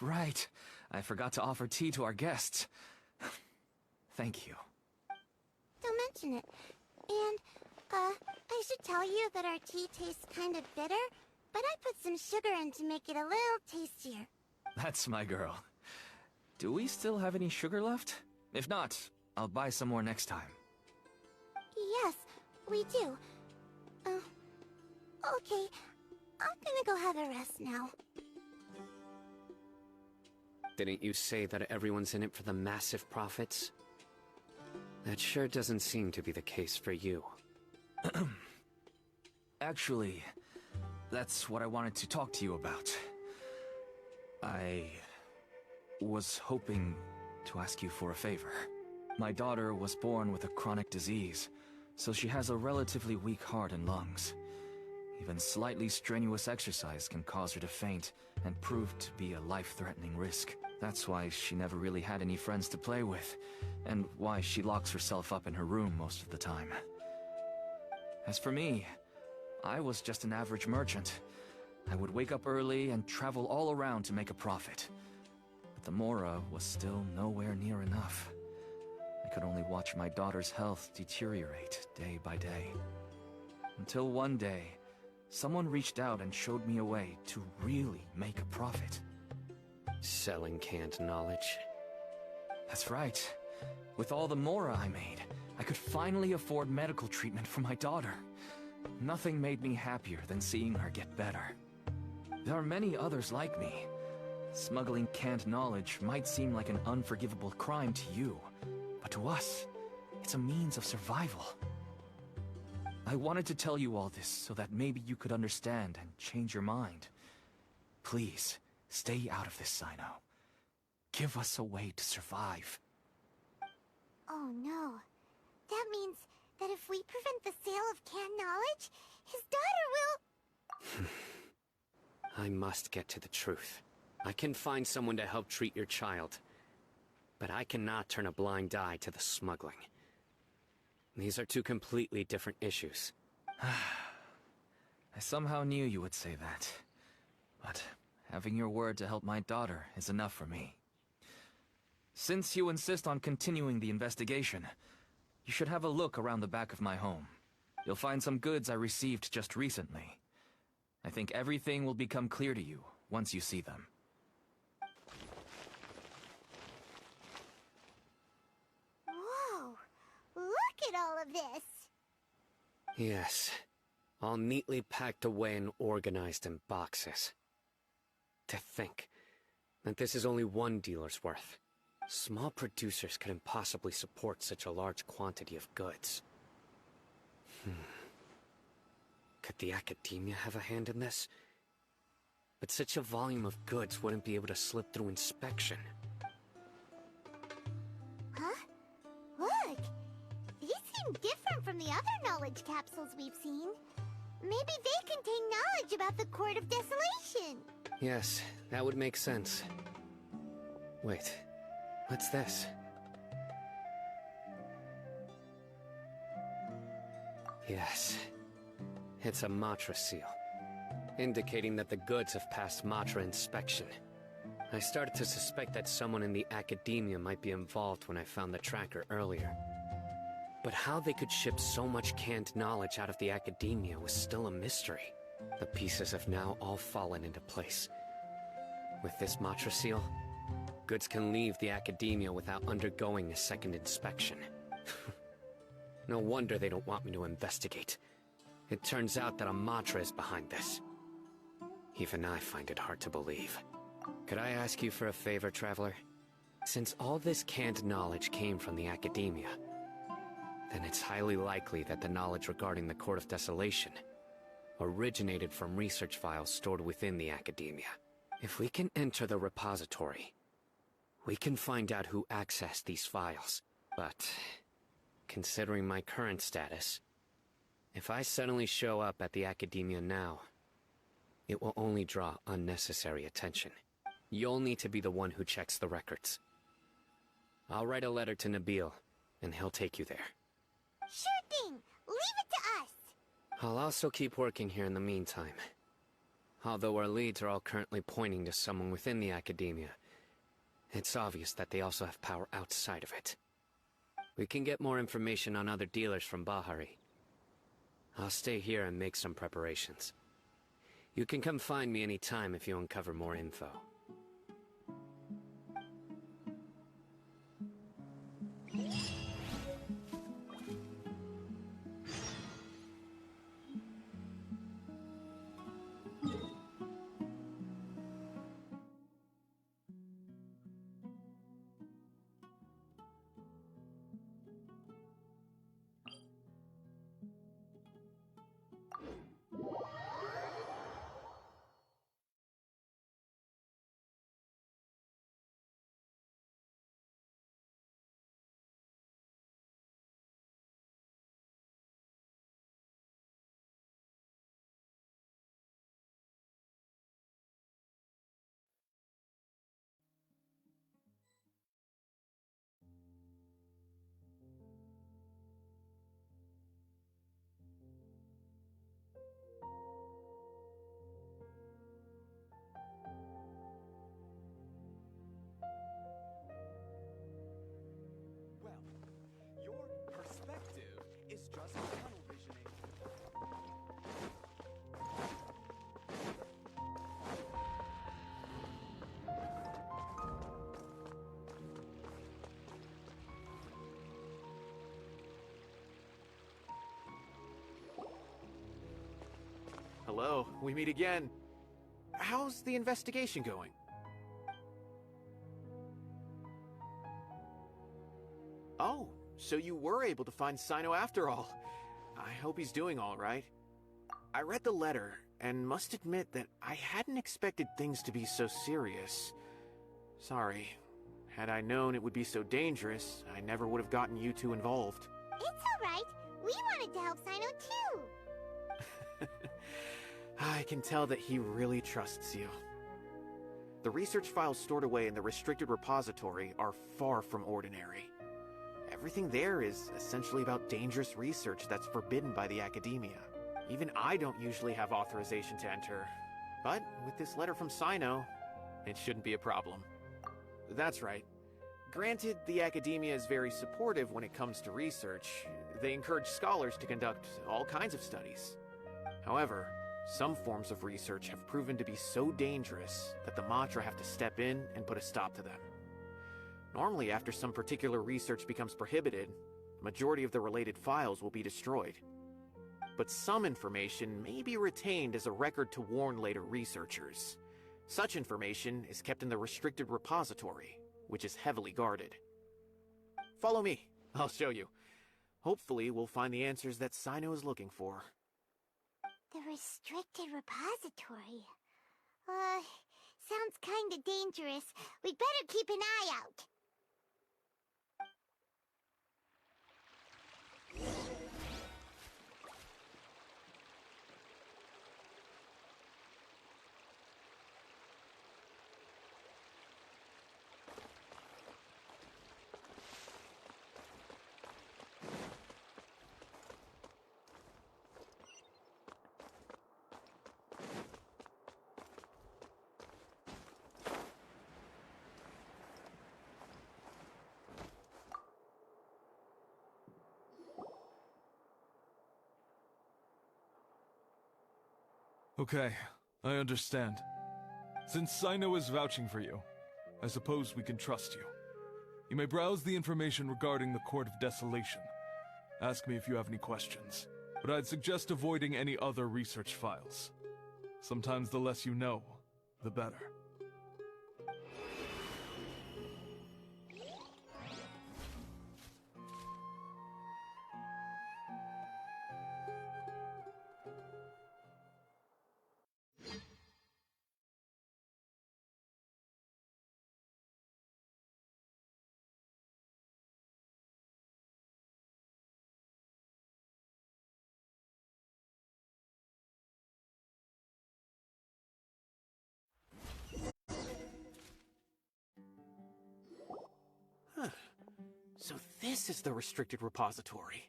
Speaker 11: Right. I forgot to offer tea to our guests. Thank you.
Speaker 4: Don't mention it. And, I should tell you that our tea tastes kind of bitter, but I put some sugar in to make it a little tastier.
Speaker 11: That's my girl. Do we still have any sugar left? If not, I'll buy some more next time.
Speaker 4: Yes, we do. Okay. I'm gonna go have a rest now.
Speaker 5: Didn't you say that everyone's in it for the massive profits? That sure doesn't seem to be the case for you.
Speaker 11: Actually, that's what I wanted to talk to you about. I was hoping to ask you for a favor. My daughter was born with a chronic disease, so she has a relatively weak heart and lungs. Even slightly strenuous exercise can cause her to faint and prove to be a life-threatening risk. That's why she never really had any friends to play with, and why she locks herself up in her room most of the time. As for me, I was just an average merchant. I would wake up early and travel all around to make a profit. But the Mora was still nowhere near enough. I could only watch my daughter's health deteriorate day by day. Until one day, someone reached out and showed me a way to really make a profit.
Speaker 5: Selling canned knowledge?
Speaker 11: That's right. With all the Mora I made, I could finally afford medical treatment for my daughter. Nothing made me happier than seeing her get better. There are many others like me. Smuggling canned knowledge might seem like an unforgivable crime to you, but to us, it's a means of survival. I wanted to tell you all this so that maybe you could understand and change your mind. Please, stay out of this, Sino. Give us a way to survive.
Speaker 4: Oh no. That means that if we prevent the sale of canned knowledge, his daughter will...
Speaker 5: I must get to the truth. I can find someone to help treat your child. But I cannot turn a blind eye to the smuggling. These are two completely different issues.
Speaker 11: I somehow knew you would say that. But having your word to help my daughter is enough for me. Since you insist on continuing the investigation, you should have a look around the back of my home. You'll find some goods I received just recently. I think everything will become clear to you once you see them.
Speaker 4: Whoa! Look at all of this!
Speaker 5: Yes. All neatly packed away and organized in boxes. To think that this is only one dealer's worth. Small producers couldn't possibly support such a large quantity of goods. Could the academia have a hand in this? But such a volume of goods wouldn't be able to slip through inspection.
Speaker 4: seem different from the other knowledge capsules we've seen. Maybe they contain knowledge about the Court of Desolation.
Speaker 5: Yes, that would make sense. Wait, what's this? Yes, it's a Matra seal, indicating that the goods have passed Matra inspection. I started to suspect that someone in the academia might be involved when I found the tracker earlier. But how they could ship so much canned knowledge out of the academia was still a mystery. The pieces have now all fallen into place. With this Matra seal, goods can leave the academia without undergoing a second inspection. No wonder they don't want me to investigate. It turns out that a Matra is behind this. Even I find it hard to believe. Could I ask you for a favor, Traveler? Since all this canned knowledge came from the academia, then it's highly likely that the knowledge regarding the Court of Desolation originated from research files stored within the academia. If we can enter the repository, we can find out who accessed these files. But, considering my current status, if I suddenly show up at the academia now, it will only draw unnecessary attention. You'll need to be the one who checks the records. I'll write a letter to Nabil, and he'll take you there.
Speaker 4: Sure thing! Leave it to us!
Speaker 5: I'll also keep working here in the meantime. Although our leads are all currently pointing to someone within the academia, it's obvious that they also have power outside of it. We can get more information on other dealers from Bahari. I'll stay here and make some preparations. You can come find me anytime if you uncover more info.
Speaker 3: Your perspective is just tunnel visioning. Hello, we meet again. How's the investigation going? Oh, so you were able to find Sino after all. I hope he's doing all right. I read the letter, and must admit that I hadn't expected things to be so serious. Sorry. Had I known it would be so dangerous, I never would have gotten you two involved.
Speaker 4: It's alright. We wanted to help Sino too.
Speaker 3: I can tell that he really trusts you. The research files stored away in the restricted repository are far from ordinary. Everything there is essentially about dangerous research that's forbidden by the academia. Even I don't usually have authorization to enter. But with this letter from Sino, it shouldn't be a problem. That's right. Granted, the academia is very supportive when it comes to research. They encourage scholars to conduct all kinds of studies. However, some forms of research have proven to be so dangerous that the Matra have to step in and put a stop to them. Normally, after some particular research becomes prohibited, the majority of the related files will be destroyed. But some information may be retained as a record to warn later researchers. Such information is kept in the restricted repository, which is heavily guarded. Follow me. I'll show you. Hopefully, we'll find the answers that Sino is looking for.
Speaker 4: The restricted repository. Sounds kinda dangerous. We'd better keep an eye out.
Speaker 12: Okay, I understand. Since Sino is vouching for you, I suppose we can trust you. You may browse the information regarding the Court of Desolation. Ask me if you have any questions, but I'd suggest avoiding any other research files. Sometimes the less you know, the better.
Speaker 3: So this is the restricted repository.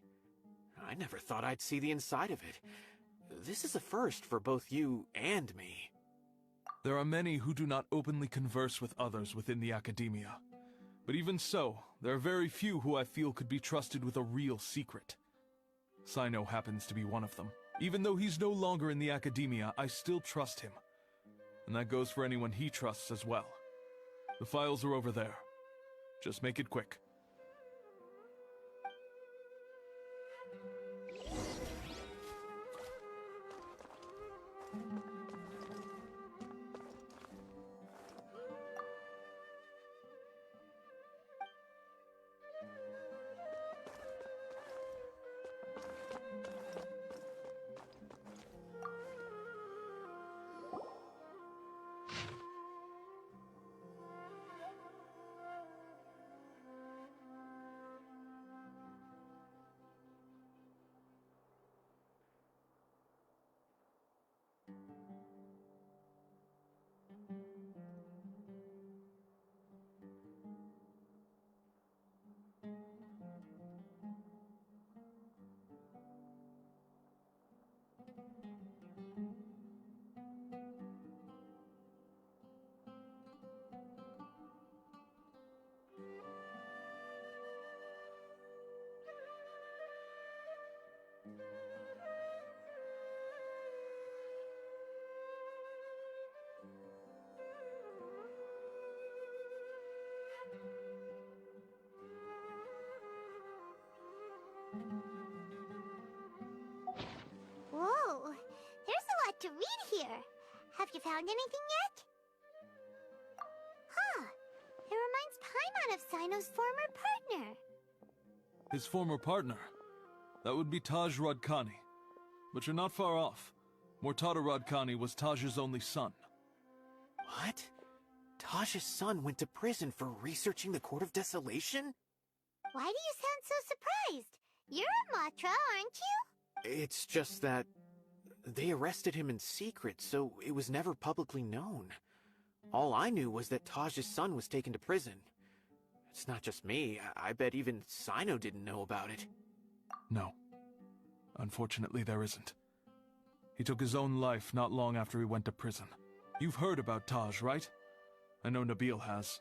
Speaker 3: I never thought I'd see the inside of it. This is a first for both you and me.
Speaker 12: There are many who do not openly converse with others within the academia. But even so, there are very few who I feel could be trusted with a real secret. Sino happens to be one of them. Even though he's no longer in the academia, I still trust him. And that goes for anyone he trusts as well. The files are over there. Just make it quick.
Speaker 4: Whoa, there's a lot to read here. Have you found anything yet? Huh, it reminds Paimon of Sino's former partner.
Speaker 12: His former partner? That would be Taj Radkani. But you're not far off. Mortada Radkani was Taj's only son.
Speaker 3: What? Taj's son went to prison for researching the Court of Desolation?
Speaker 4: Why do you sound so surprised? You're a Matra, aren't you?
Speaker 3: It's just that they arrested him in secret, so it was never publicly known. All I knew was that Taj's son was taken to prison. It's not just me. I bet even Sino didn't know about it.
Speaker 12: No. Unfortunately, there isn't. He took his own life not long after he went to prison. You've heard about Taj, right? I know Nabil has.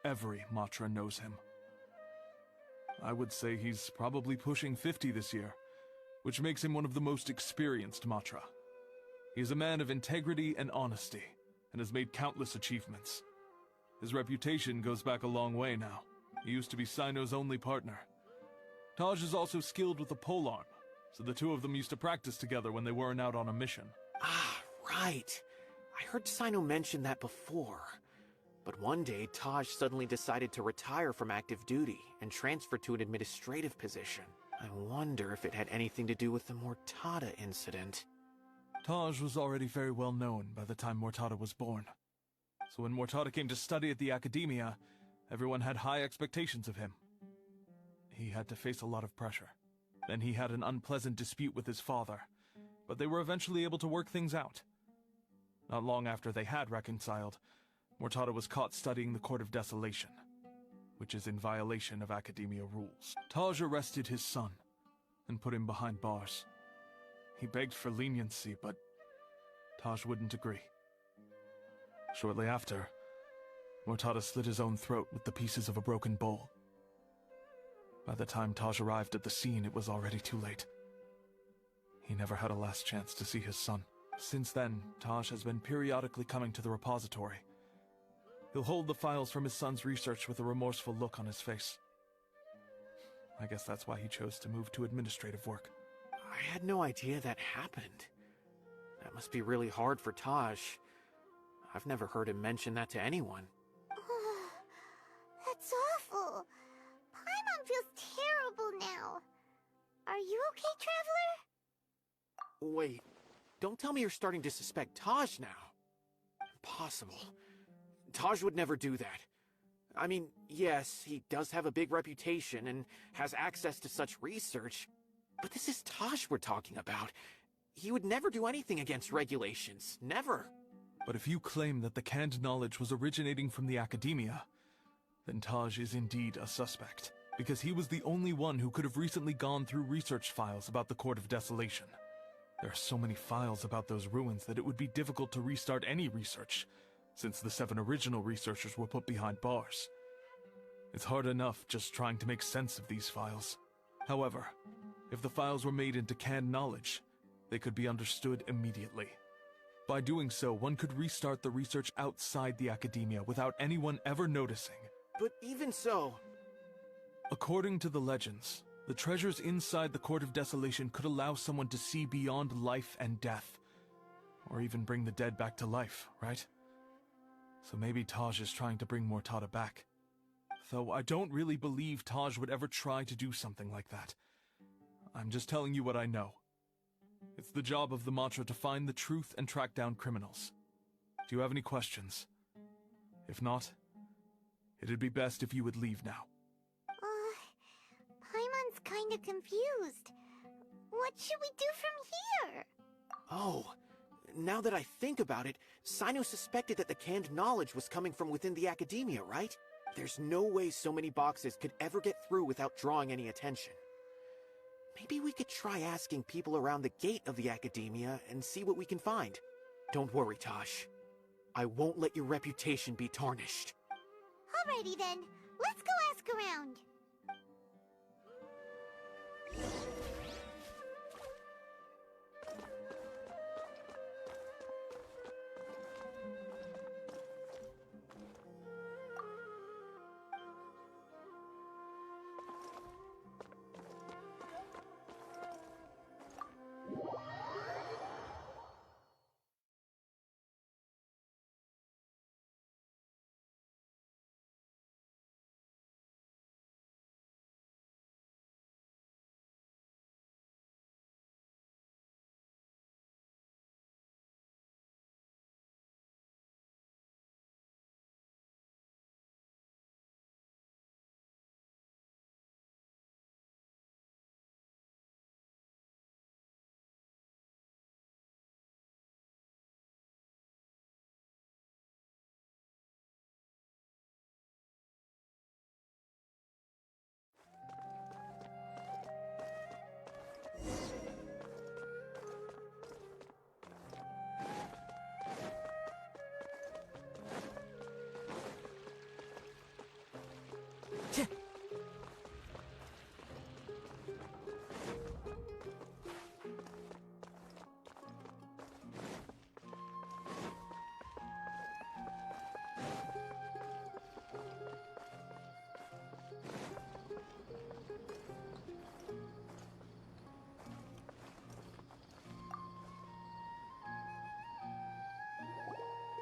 Speaker 12: Every Matra knows him. I would say he's probably pushing 50 this year, which makes him one of the most experienced Matra. He is a man of integrity and honesty, and has made countless achievements. His reputation goes back a long way now. He used to be Sino's only partner. Taj is also skilled with the polearm, so the two of them used to practice together when they weren't out on a mission.
Speaker 3: Ah, right. I heard Sino mention that before. But one day, Taj suddenly decided to retire from active duty and transfer to an administrative position. I wonder if it had anything to do with the Mortada incident.
Speaker 12: Taj was already very well known by the time Mortada was born. So when Mortada came to study at the academia, everyone had high expectations of him. He had to face a lot of pressure. Then he had an unpleasant dispute with his father, but they were eventually able to work things out. Not long after they had reconciled, Mortada was caught studying the Court of Desolation, which is in violation of academia rules. Taj arrested his son and put him behind bars. He begged for leniency, but Taj wouldn't agree. Shortly after, Mortada slit his own throat with the pieces of a broken bowl. By the time Taj arrived at the scene, it was already too late. He never had a last chance to see his son. Since then, Taj has been periodically coming to the repository. He'll hold the files from his son's research with a remorseful look on his face. I guess that's why he chose to move to administrative work.
Speaker 3: I had no idea that happened. That must be really hard for Taj. I've never heard him mention that to anyone.
Speaker 4: That's awful. Paimon feels terrible now. Are you okay, Traveler?
Speaker 3: Wait, don't tell me you're starting to suspect Taj now. Impossible. Taj would never do that. I mean, yes, he does have a big reputation and has access to such research, but this is Taj we're talking about. He would never do anything against regulations. Never.
Speaker 12: But if you claim that the canned knowledge was originating from the academia, then Taj is indeed a suspect, because he was the only one who could have recently gone through research files about the Court of Desolation. There are so many files about those ruins that it would be difficult to restart any research, since the 7 original researchers were put behind bars. It's hard enough just trying to make sense of these files. However, if the files were made into canned knowledge, they could be understood immediately. By doing so, one could restart the research outside the academia without anyone ever noticing.
Speaker 3: But even so...
Speaker 12: According to the legends, the treasures inside the Court of Desolation could allow someone to see beyond life and death, or even bring the dead back to life, right? So maybe Taj is trying to bring Mortada back. Though I don't really believe Taj would ever try to do something like that. I'm just telling you what I know. It's the job of the Mantra to find the truth and track down criminals. Do you have any questions? If not, it'd be best if you would leave now.
Speaker 4: Paimon's kinda confused. What should we do from here?
Speaker 3: Oh, now that I think about it, Sino suspected that the canned knowledge was coming from within the academia, right? There's no way so many boxes could ever get through without drawing any attention. Maybe we could try asking people around the gate of the academia and see what we can find. Don't worry, Tosh. I won't let your reputation be tarnished.
Speaker 4: Alrighty then, let's go ask around.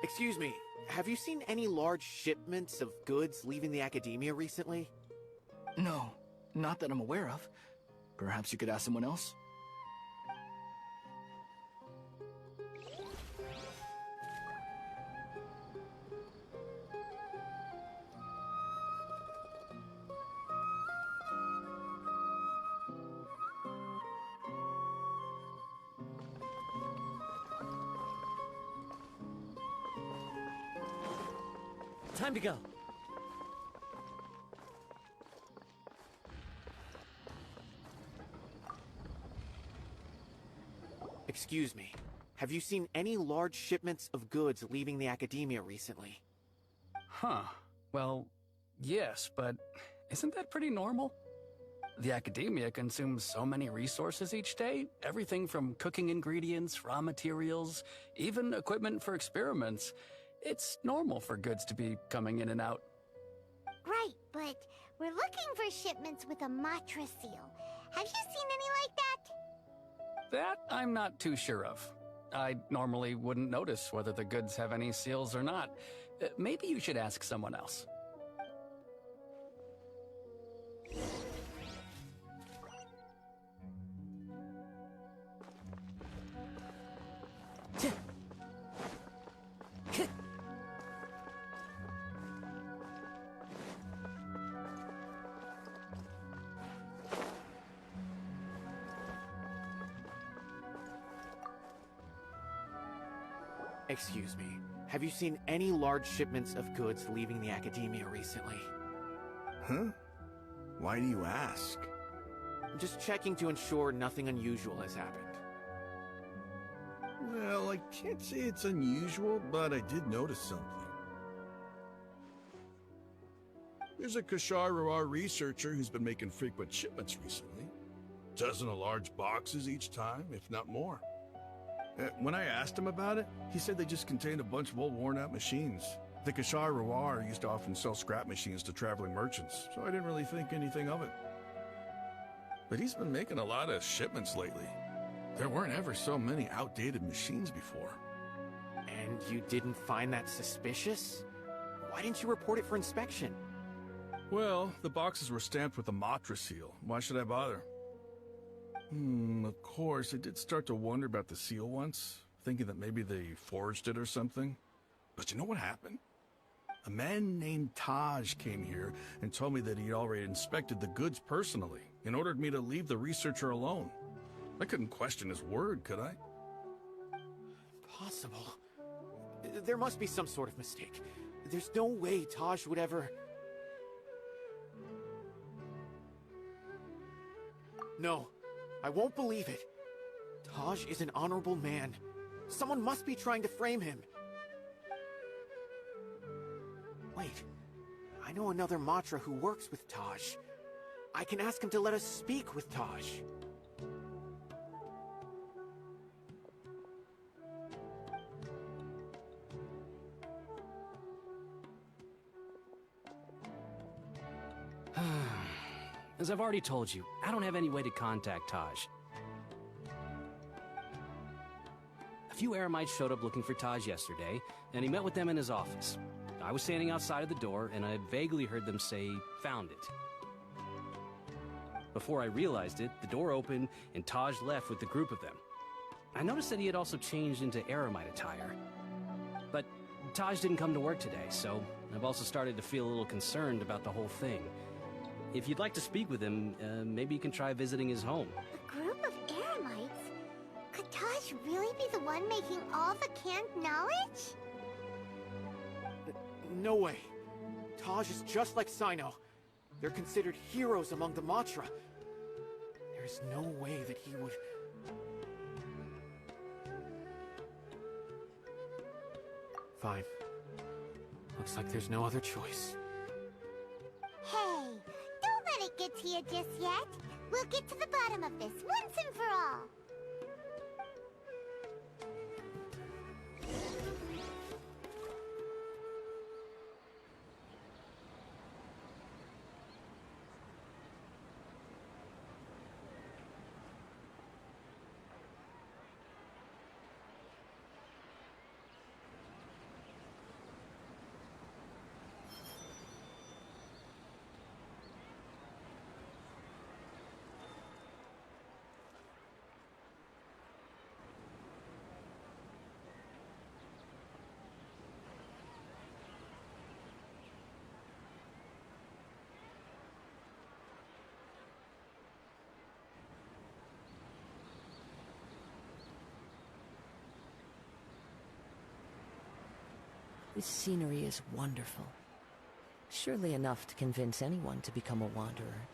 Speaker 3: Excuse me, have you seen any large shipments of goods leaving the academia recently?
Speaker 13: No, not that I'm aware of. Perhaps you could ask someone else?
Speaker 1: Time to go.
Speaker 3: Excuse me, have you seen any large shipments of goods leaving the academia recently?
Speaker 14: Huh. Well, yes, but isn't that pretty normal? The academia consumes so many resources each day. Everything from cooking ingredients, raw materials, even equipment for experiments. It's normal for goods to be coming in and out.
Speaker 4: Right, but we're looking for shipments with a Matra seal. Have you seen any like that?
Speaker 14: That I'm not too sure of. I normally wouldn't notice whether the goods have any seals or not. Maybe you should ask someone else.
Speaker 3: Excuse me, have you seen any large shipments of goods leaving the academia recently?
Speaker 15: Huh? Why do you ask?
Speaker 3: I'm just checking to ensure nothing unusual has happened.
Speaker 15: Well, I can't say it's unusual, but I did notice something. There's a Kashar researcher who's been making frequent shipments recently. Dozen of large boxes each time, if not more. When I asked him about it, he said they just contained a bunch of old worn-out machines. The Kashar used to often sell scrap machines to traveling merchants, so I didn't really think anything of it. But he's been making a lot of shipments lately. There weren't ever so many outdated machines before.
Speaker 3: And you didn't find that suspicious? Why didn't you report it for inspection?
Speaker 15: Well, the boxes were stamped with a Matra seal. Why should I bother? Of course, I did start to wonder about the seal once, thinking that maybe they forged it or something. But you know what happened? A man named Taj came here and told me that he'd already inspected the goods personally and ordered me to leave the researcher alone. I couldn't question his word, could I?
Speaker 3: Possible. There must be some sort of mistake. There's no way Taj would ever... No, I won't believe it. Taj is an honorable man. Someone must be trying to frame him. Wait, I know another Matra who works with Taj. I can ask him to let us speak with Taj.
Speaker 16: As I've already told you, I don't have any way to contact Taj. A few Eremites showed up looking for Taj yesterday, and he met with them in his office. I was standing outside of the door, and I vaguely heard them say, "Found it." Before I realized it, the door opened, and Taj left with the group of them. I noticed that he had also changed into Eremite attire. But Taj didn't come to work today, so I've also started to feel a little concerned about the whole thing. If you'd like to speak with him, maybe you can try visiting his home.
Speaker 4: A group of Eremites? Could Taj really be the one making all the canned knowledge?
Speaker 3: No way. Taj is just like Sino. They're considered heroes among the Matra. There's no way that he would... Fine. Looks like there's no other choice.
Speaker 4: Hey, don't let it get to you just yet. We'll get to the bottom of this once and for all.
Speaker 1: This scenery is wonderful. Surely enough to convince anyone to become a wanderer.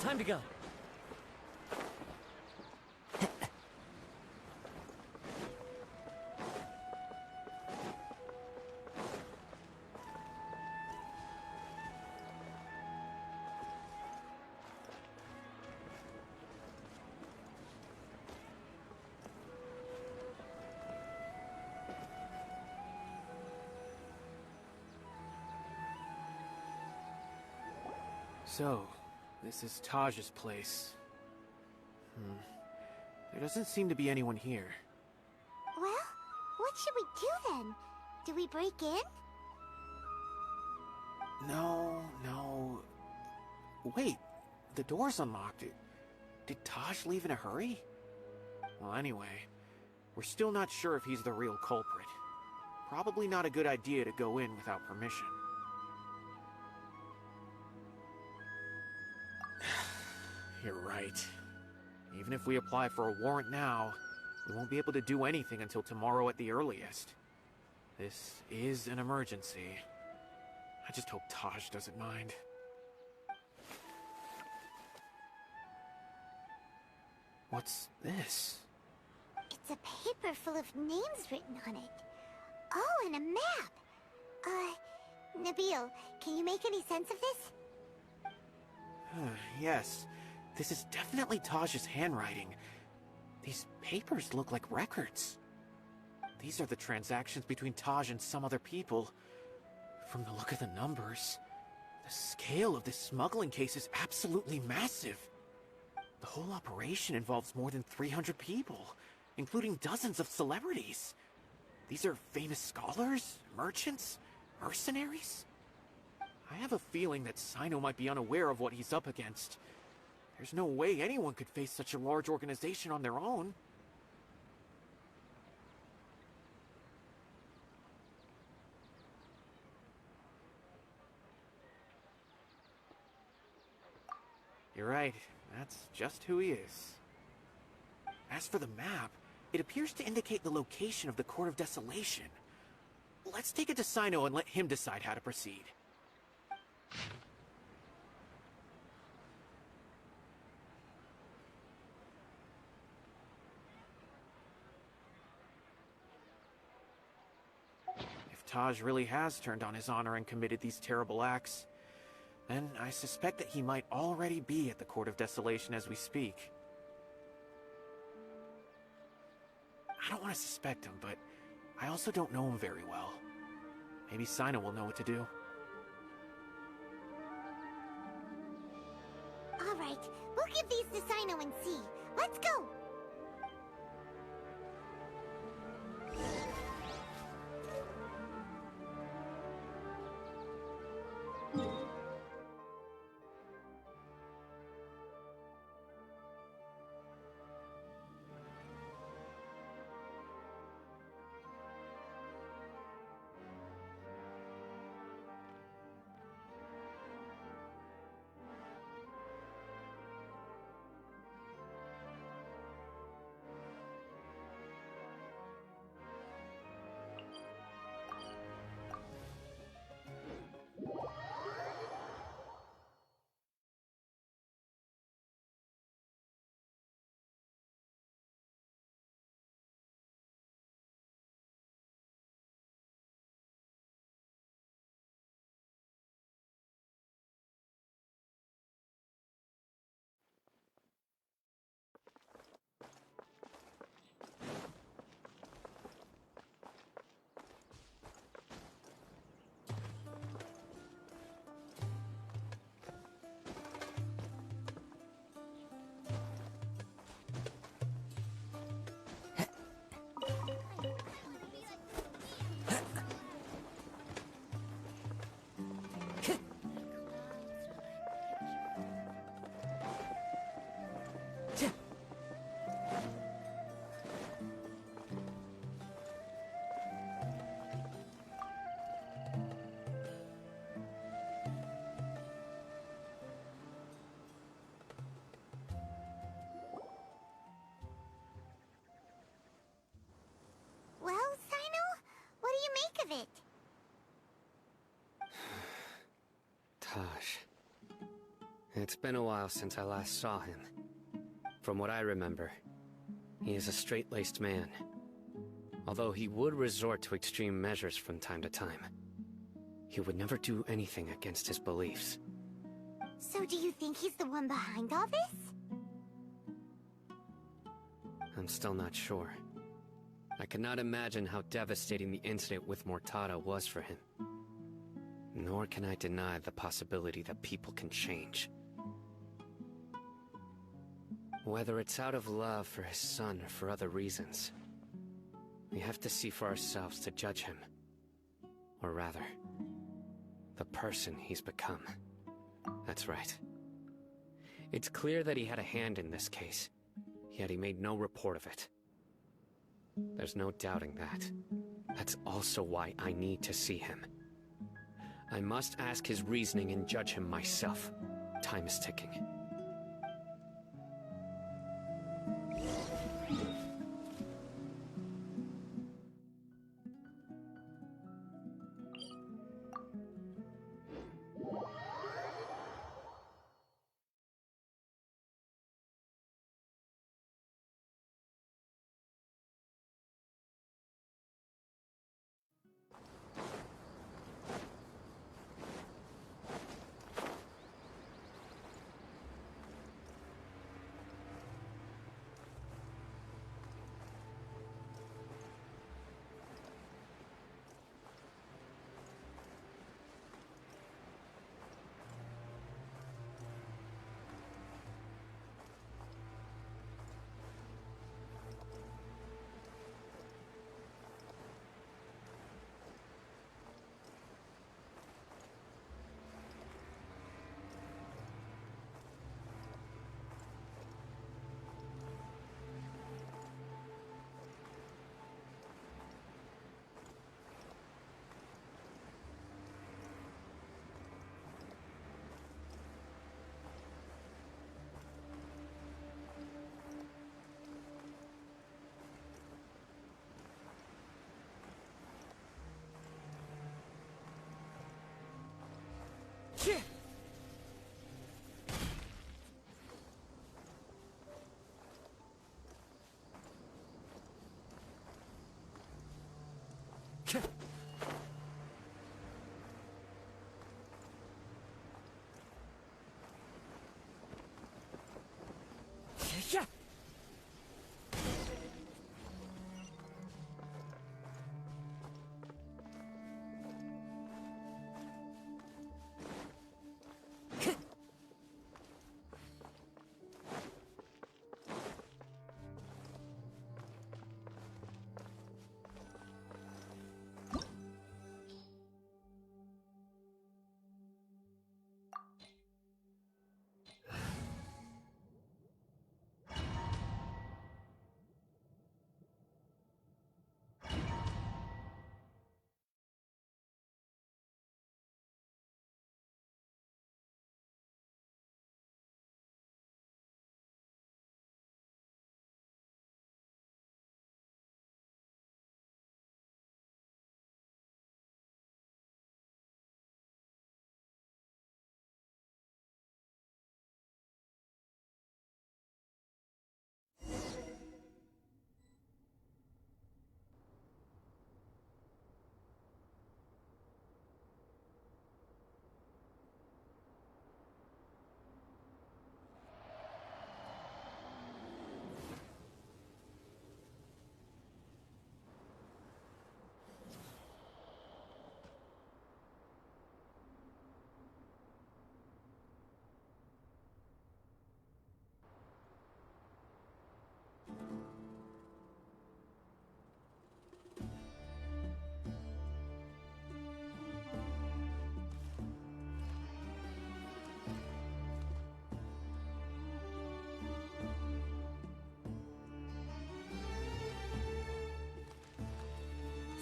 Speaker 1: Time to go.
Speaker 3: So, this is Taj's place. There doesn't seem to be anyone here.
Speaker 4: Well, what should we do then? Do we break in?
Speaker 3: No. Wait, the door's unlocked. Did Taj leave in a hurry? Well, anyway, we're still not sure if he's the real culprit. Probably not a good idea to go in without permission. You're right. Even if we apply for a warrant now, we won't be able to do anything until tomorrow at the earliest. This is an emergency. I just hope Taj doesn't mind. What's this?
Speaker 4: It's a paper full of names written on it. Oh, and a map. Nabil, can you make any sense of this?
Speaker 3: Yes. This is definitely Taj's handwriting. These papers look like records. These are the transactions between Taj and some other people. From the look of the numbers, the scale of this smuggling case is absolutely massive. The whole operation involves more than 300 people, including dozens of celebrities. These are famous scholars, merchants, mercenaries. I have a feeling that Sino might be unaware of what he's up against. There's no way anyone could face such a large organization on their own. You're right, that's just who he is. As for the map, it appears to indicate the location of the Court of Desolation. Let's take it to Sino and let him decide how to proceed. If Taj really has turned on his honor and committed these terrible acts, then I suspect that he might already be at the Court of Desolation as we speak. I don't want to suspect him, but I also don't know him very well. Maybe Sino will know what to do.
Speaker 4: Alright, we'll give these to Sino and see. Let's go!
Speaker 5: It's been a while since I last saw him. From what I remember, he is a straight-laced man. Although he would resort to extreme measures from time to time, he would never do anything against his beliefs.
Speaker 4: So do you think he's the one behind all this?
Speaker 5: I'm still not sure. I cannot imagine how devastating the incident with Mortada was for him. Nor can I deny the possibility that people can change. Whether it's out of love for his son or for other reasons, we have to see for ourselves to judge him. Or rather, the person he's become. That's right. It's clear that he had a hand in this case, yet he made no report of it. There's no doubting that. That's also why I need to see him. I must ask his reasoning and judge him myself. Time is ticking.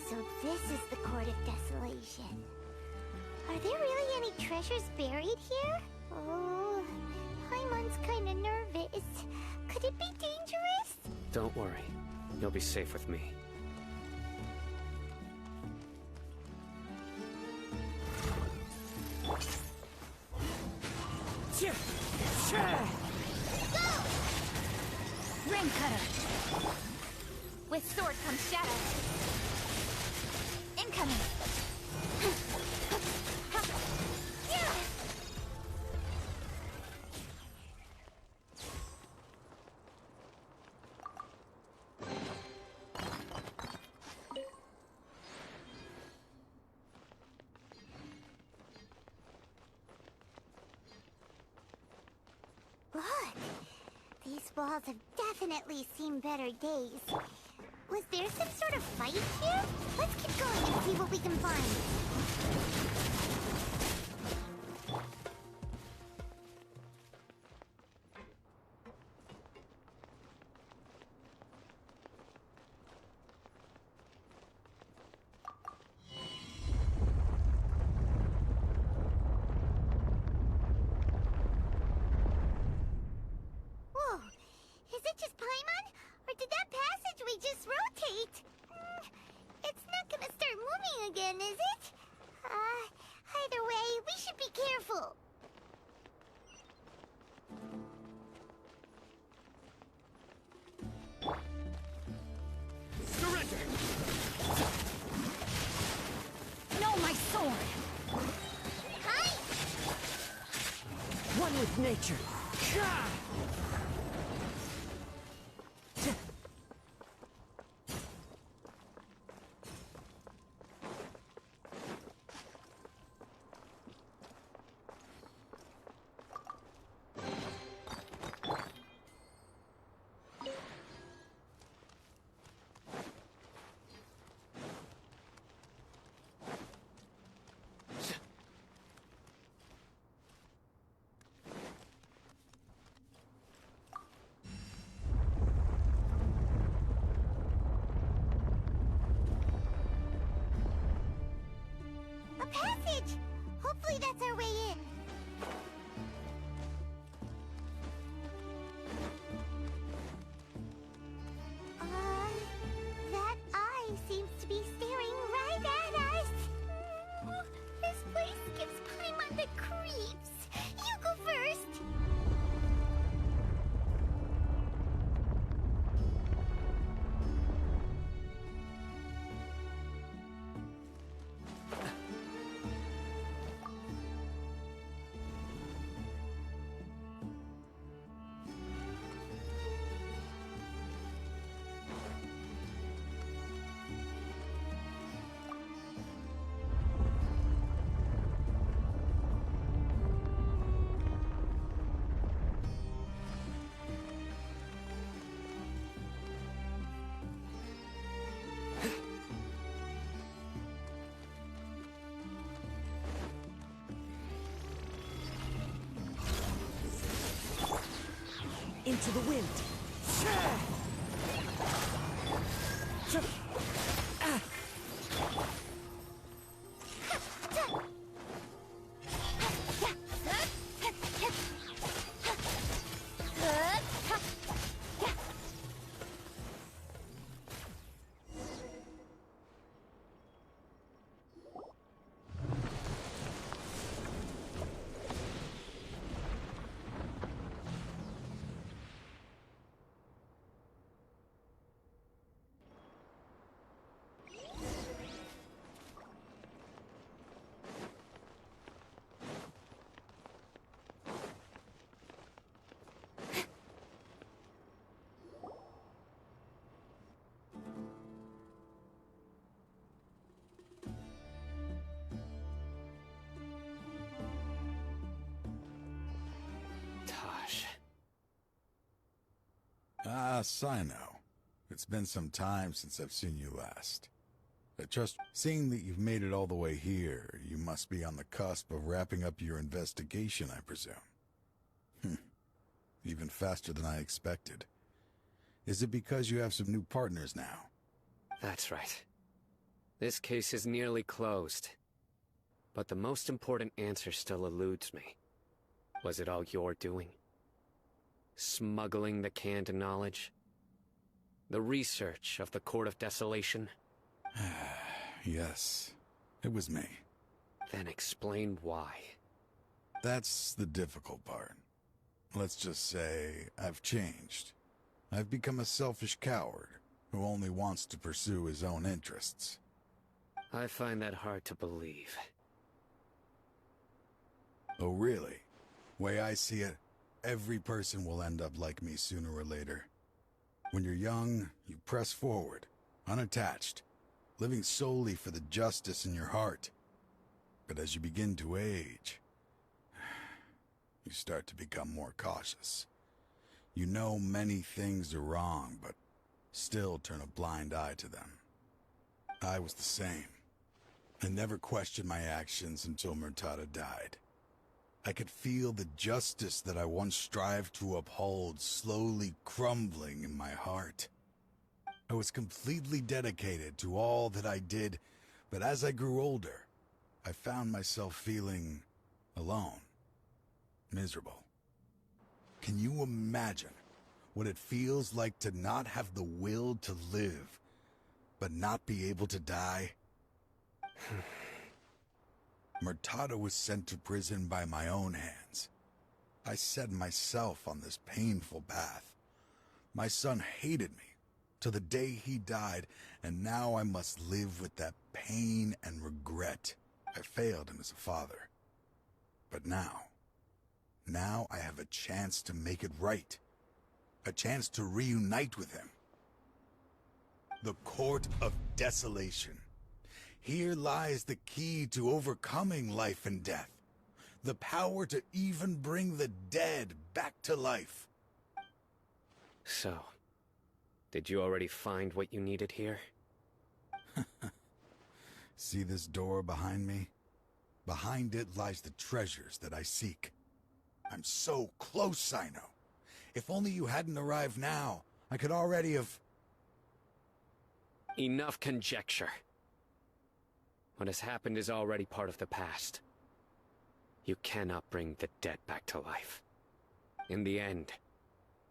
Speaker 4: So this is the Court of Desolation. Are there really any treasures buried here? Oh, Paimon's kinda nervous. Could it be dangerous?
Speaker 5: Don't worry. You'll be safe with me.
Speaker 8: sword comes shadow. Incoming.
Speaker 4: Look, these walls have definitely seen better days. Was there some sort of fight here? Let's keep going and see what we can find. Whoa, is it just Paimon? Or did that passageway just rotate? It's not gonna start moving again, is it? Either way, we should be careful.
Speaker 1: Surrender!
Speaker 8: No, my sword!
Speaker 4: Hi!
Speaker 1: One with nature. Ka!
Speaker 4: A passage! Hopefully that's our way in. That eye seems to be staring right at us. This place gives Paimon the creeps. You go first.
Speaker 1: Into the wind.
Speaker 17: Ah, Sino. It's been some time since I've seen you last. I trust, seeing that you've made it all the way here, you must be on the cusp of wrapping up your investigation, I presume. Even faster than I expected. Is it because you have some new partners now?
Speaker 5: That's right. This case is nearly closed. But the most important answer still eludes me. Was it all your doing? Smuggling the canned knowledge? The research of the Court of Desolation?
Speaker 17: Yes, it was me.
Speaker 5: Then explain why.
Speaker 17: That's the difficult part. Let's just say I've changed. I've become a selfish coward, who only wants to pursue his own interests.
Speaker 5: I find that hard to believe.
Speaker 17: Oh, really? Way I see it, every person will end up like me sooner or later. When you're young, you press forward, unattached, living solely for the justice in your heart. But as you begin to age, you start to become more cautious. You know many things are wrong, but still turn a blind eye to them. I was the same. I never questioned my actions until Murtada died. I could feel the justice that I once strived to uphold slowly crumbling in my heart. I was completely dedicated to all that I did, but as I grew older, I found myself feeling alone, miserable. Can you imagine what it feels like to not have the will to live, but not be able to die? Murtada was sent to prison by my own hands. I set myself on this painful path. My son hated me till the day he died, and now I must live with that pain and regret. I failed him as a father. But now I have a chance to make it right. A chance to reunite with him. The Court of Desolation. Here lies the key to overcoming life and death. The power to even bring the dead back to life.
Speaker 5: So, did you already find what you needed here?
Speaker 17: See this door behind me? Behind it lies the treasures that I seek. I'm so close, Sino. If only you hadn't arrived now, I could already have...
Speaker 5: Enough conjecture. What has happened is already part of the past. You cannot bring the dead back to life. In the end,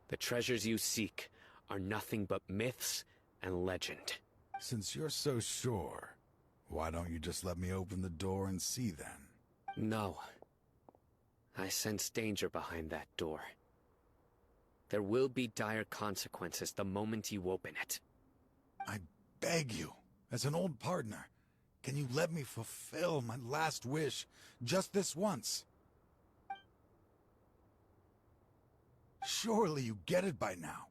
Speaker 5: the treasures you seek are nothing but myths and legend.
Speaker 17: Since you're so sure, why don't you just let me open the door and see then?
Speaker 5: No. I sense danger behind that door. There will be dire consequences the moment you open it.
Speaker 17: I beg you, as an old partner, can you let me fulfill my last wish, just this once? Surely you get it by now.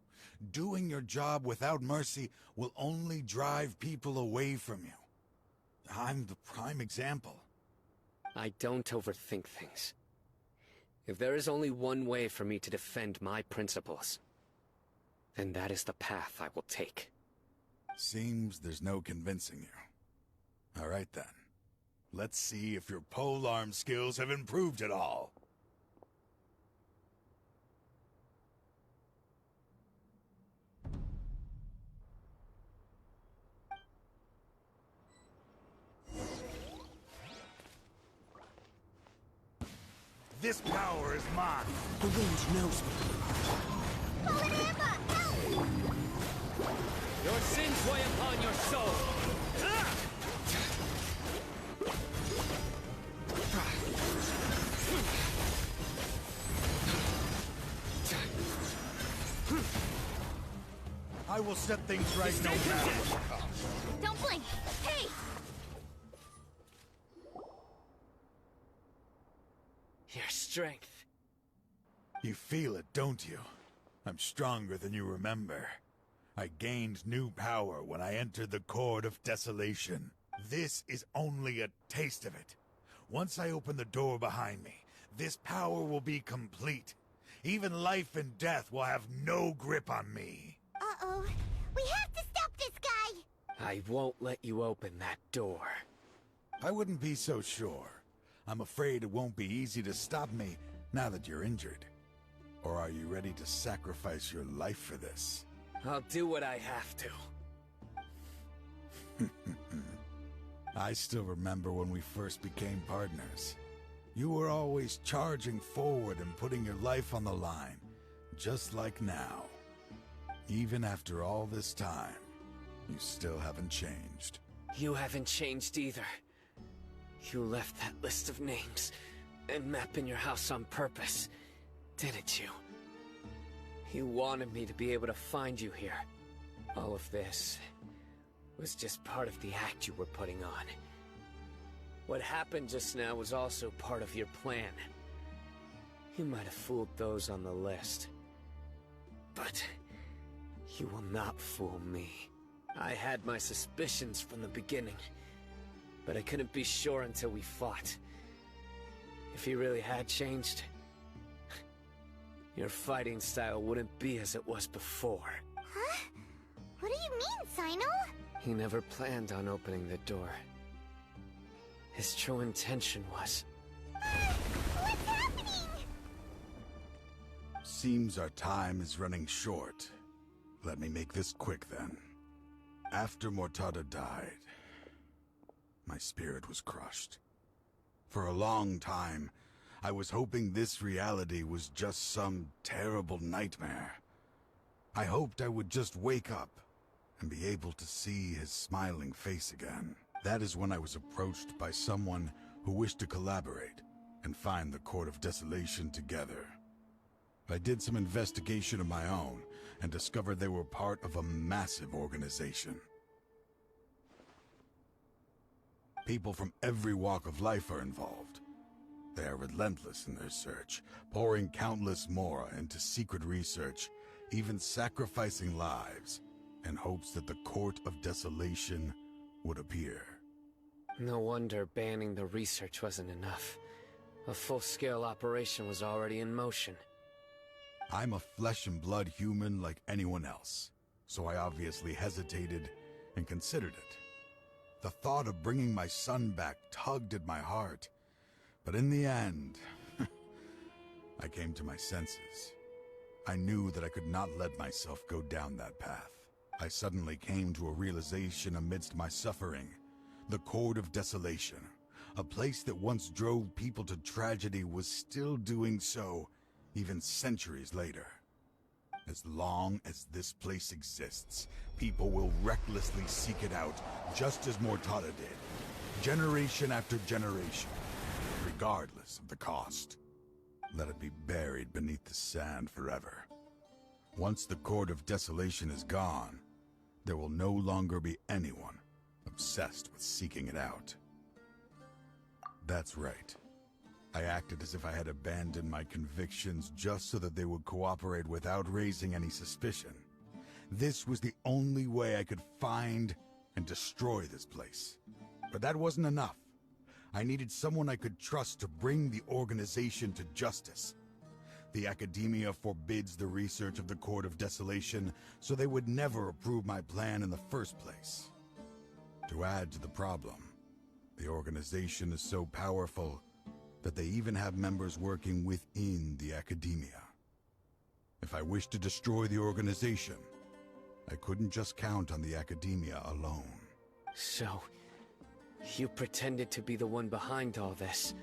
Speaker 17: Doing your job without mercy will only drive people away from you. I'm the prime example.
Speaker 5: I don't overthink things. If there is only one way for me to defend my principles, then that is the path I will take.
Speaker 17: Seems there's no convincing you. All right then. Let's see if your polearm skills have improved at all. This power is mine.
Speaker 1: The wind knows me.
Speaker 9: Your sins weigh upon your soul.
Speaker 17: I will set things right no matter what comes.
Speaker 8: Don't blink! Hey!
Speaker 5: Your strength.
Speaker 17: You feel it, don't you? I'm stronger than you remember. I gained new power when I entered the Court of Desolation. This is only a taste of it. Once I open the door behind me, this power will be complete. Even life and death will have no grip on me.
Speaker 4: Uh-oh. We have to stop this guy!
Speaker 5: I won't let you open that door.
Speaker 17: I wouldn't be so sure. I'm afraid it won't be easy to stop me now that you're injured. Or are you ready to sacrifice your life for this?
Speaker 5: I'll do what I have to.
Speaker 17: I still remember when we first became partners. You were always charging forward and putting your life on the line, just like now. Even after all this time, you still haven't changed.
Speaker 5: You haven't changed either. You left that list of names and map in your house on purpose, didn't you? You wanted me to be able to find you here. All of this was just part of the act you were putting on. What happened just now was also part of your plan. You might have fooled those on the list, but you will not fool me. I had my suspicions from the beginning, but I couldn't be sure until we fought. If he really had changed, your fighting style wouldn't be as it was before.
Speaker 4: Huh? What do you mean, Sino?
Speaker 5: He never planned on opening the door. His true intention was...
Speaker 4: What's happening?
Speaker 17: Seems our time is running short. Let me make this quick then. After Mortada died, my spirit was crushed. For a long time, I was hoping this reality was just some terrible nightmare. I hoped I would just wake up and be able to see his smiling face again. That is when I was approached by someone who wished to collaborate and find the Court of Desolation together. I did some investigation of my own and discovered they were part of a massive organization. People from every walk of life are involved. They are relentless in their search, pouring countless mora into secret research, even sacrificing lives, in hopes that the Court of Desolation would appear.
Speaker 5: No wonder banning the research wasn't enough. A full-scale operation was already in motion.
Speaker 17: I'm a flesh and blood human like anyone else, so I obviously hesitated and considered it. The thought of bringing my son back tugged at my heart, but in the end, I came to my senses. I knew that I could not let myself go down that path. I suddenly came to a realization amidst my suffering. The Court of Desolation, a place that once drove people to tragedy, was still doing so, even centuries later. As long as this place exists, people will recklessly seek it out, just as Mortada did, generation after generation, regardless of the cost. Let it be buried beneath the sand forever. Once the Court of Desolation is gone, there will no longer be anyone obsessed with seeking it out. That's right. I acted as if I had abandoned my convictions just so that they would cooperate without raising any suspicion. This was the only way I could find and destroy this place. But that wasn't enough. I needed someone I could trust to bring the organization to justice. The Academia forbids the research of the Court of Desolation, so they would never approve my plan in the first place. To add to the problem, the organization is so powerful that they even have members working within the Academia. If I wished to destroy the organization, I couldn't just count on the Academia alone.
Speaker 5: So, you pretended to be the one behind all this,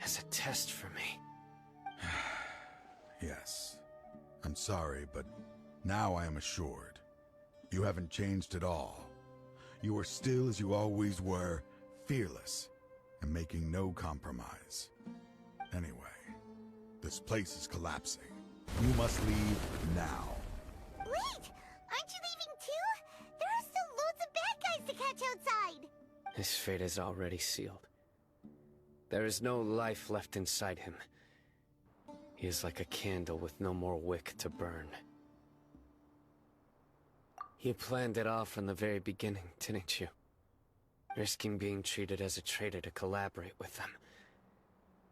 Speaker 5: as a test for me.
Speaker 17: Yes. I'm sorry, but now I am assured. You haven't changed at all. You are still as you always were, fearless, and making no compromise. Anyway, this place is collapsing. You must leave now.
Speaker 4: Wait! Aren't you leaving too? There are still loads of bad guys to catch outside!
Speaker 5: His fate is already sealed. There is no life left inside him. He is like a candle with no more wick to burn. You planned it all from the very beginning, didn't you? Risking being treated as a traitor to collaborate with them.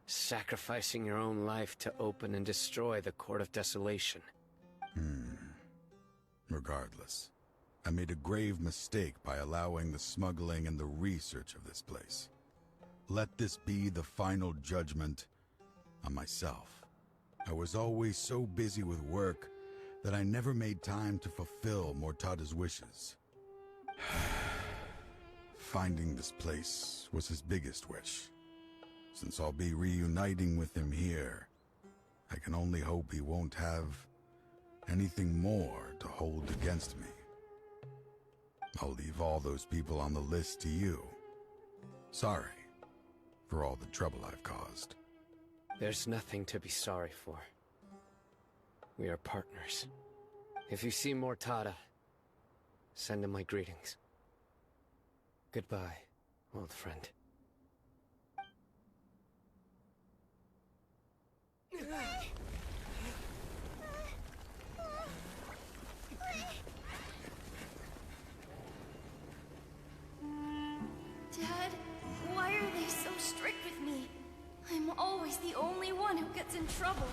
Speaker 5: Sacrificing your own life to open and destroy the Court of Desolation.
Speaker 17: Regardless, I made a grave mistake by allowing the smuggling and the research of this place. Let this be the final judgment on myself. I was always so busy with work that I never made time to fulfill Mortada's wishes. Finding this place was his biggest wish. Since I'll be reuniting with him here, I can only hope he won't have anything more to hold against me. I'll leave all those people on the list to you. Sorry for all the trouble I've caused.
Speaker 5: There's nothing to be sorry for. We are partners. If you see Mortada, Send him my greetings. Goodbye, old friend.
Speaker 18: Dad, why are they so strict with me? I'm always the only one who gets in trouble.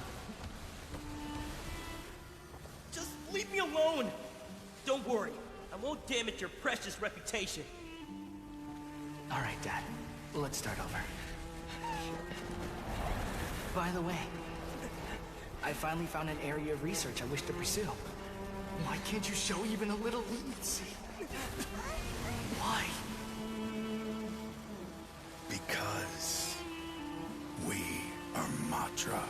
Speaker 1: Just leave me alone! Don't worry, I won't damage your precious reputation.
Speaker 13: All right, Dad. Let's start over. By the way, I finally found an area of research I wish to pursue. Why can't you show even a little leniency? Why?
Speaker 17: Because we are Matra.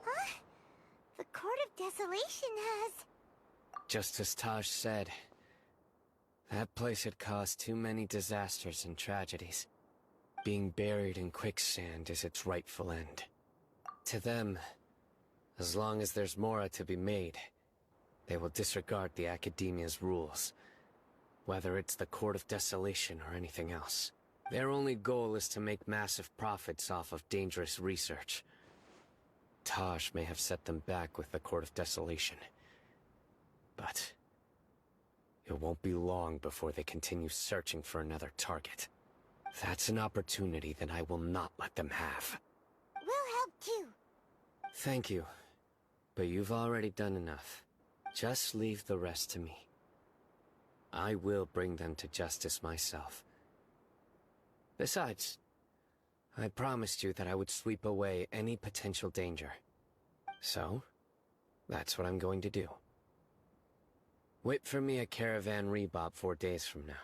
Speaker 4: Huh? The Court of Desolation has...
Speaker 5: Just as Taj said, that place had caused too many disasters and tragedies. Being buried in quicksand is its rightful end. To them, as long as there's Mora to be made, they will disregard the Academia's rules, whether it's the Court of Desolation or anything else. Their only goal is to make massive profits off of dangerous research. Taj may have set them back with the Court of Desolation, but it won't be long before they continue searching for another target. That's an opportunity that I will not let them have.
Speaker 4: We'll help too.
Speaker 5: Thank you, but you've already done enough. Just leave the rest to me. I will bring them to justice myself. Besides, I promised you that I would sweep away any potential danger. So, that's what I'm going to do. Wait for me at Caravan Rebob 4 days from now.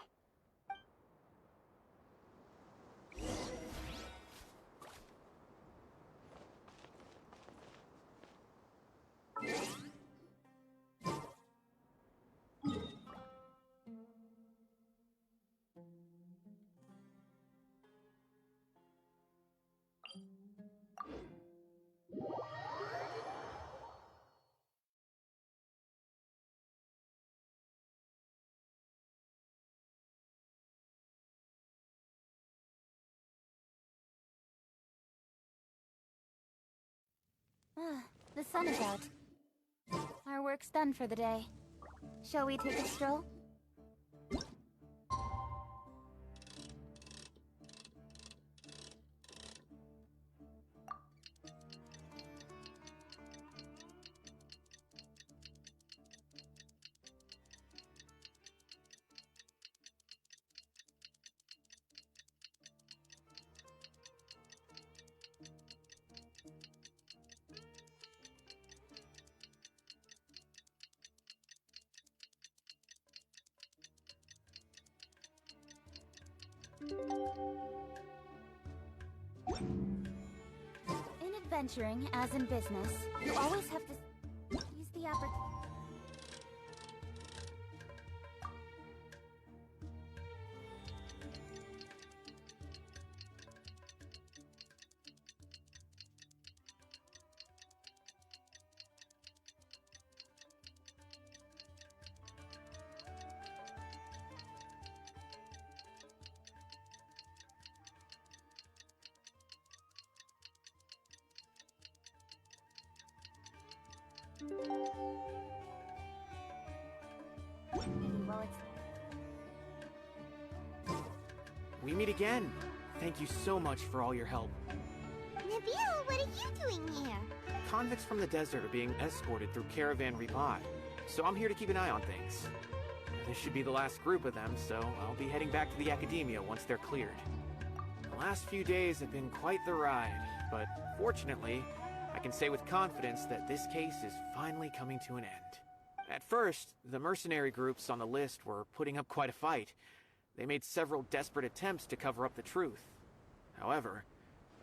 Speaker 8: Ah, the sun is out. Our work's done for the day. Shall we take a stroll? In adventuring, as in business, you always have to use the opportunity.
Speaker 3: We meet again. Thank you so much for all your help.
Speaker 4: Nabil, what are you doing here?
Speaker 3: Convicts from the desert are being escorted through Caravan Ribad. so I'm here to keep an eye on things. This should be the last group of them, so I'll be heading back to the Academia once they're cleared. The last few days have been quite the ride, but fortunately, I can say with confidence that this case is finally coming to an end. At first, the mercenary groups on the list were putting up quite a fight. They made several desperate attempts to cover up the truth. However,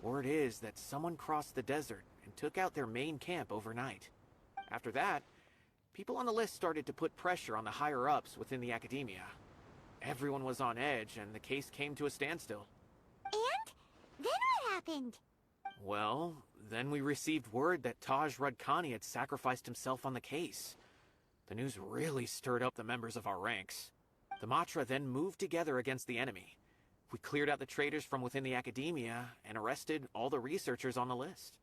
Speaker 3: word is that someone crossed the desert and took out their main camp overnight. After that, people on the list started to put pressure on the higher-ups within the Academia. Everyone was on edge, and the case came to a standstill.
Speaker 4: And? Then what happened?
Speaker 3: Well, then we received word that Taj Rudkani had sacrificed himself on the case. The news really stirred up the members of our ranks. The Matra then moved together against the enemy. We cleared out the traitors from within the Academia and arrested all the researchers on the list.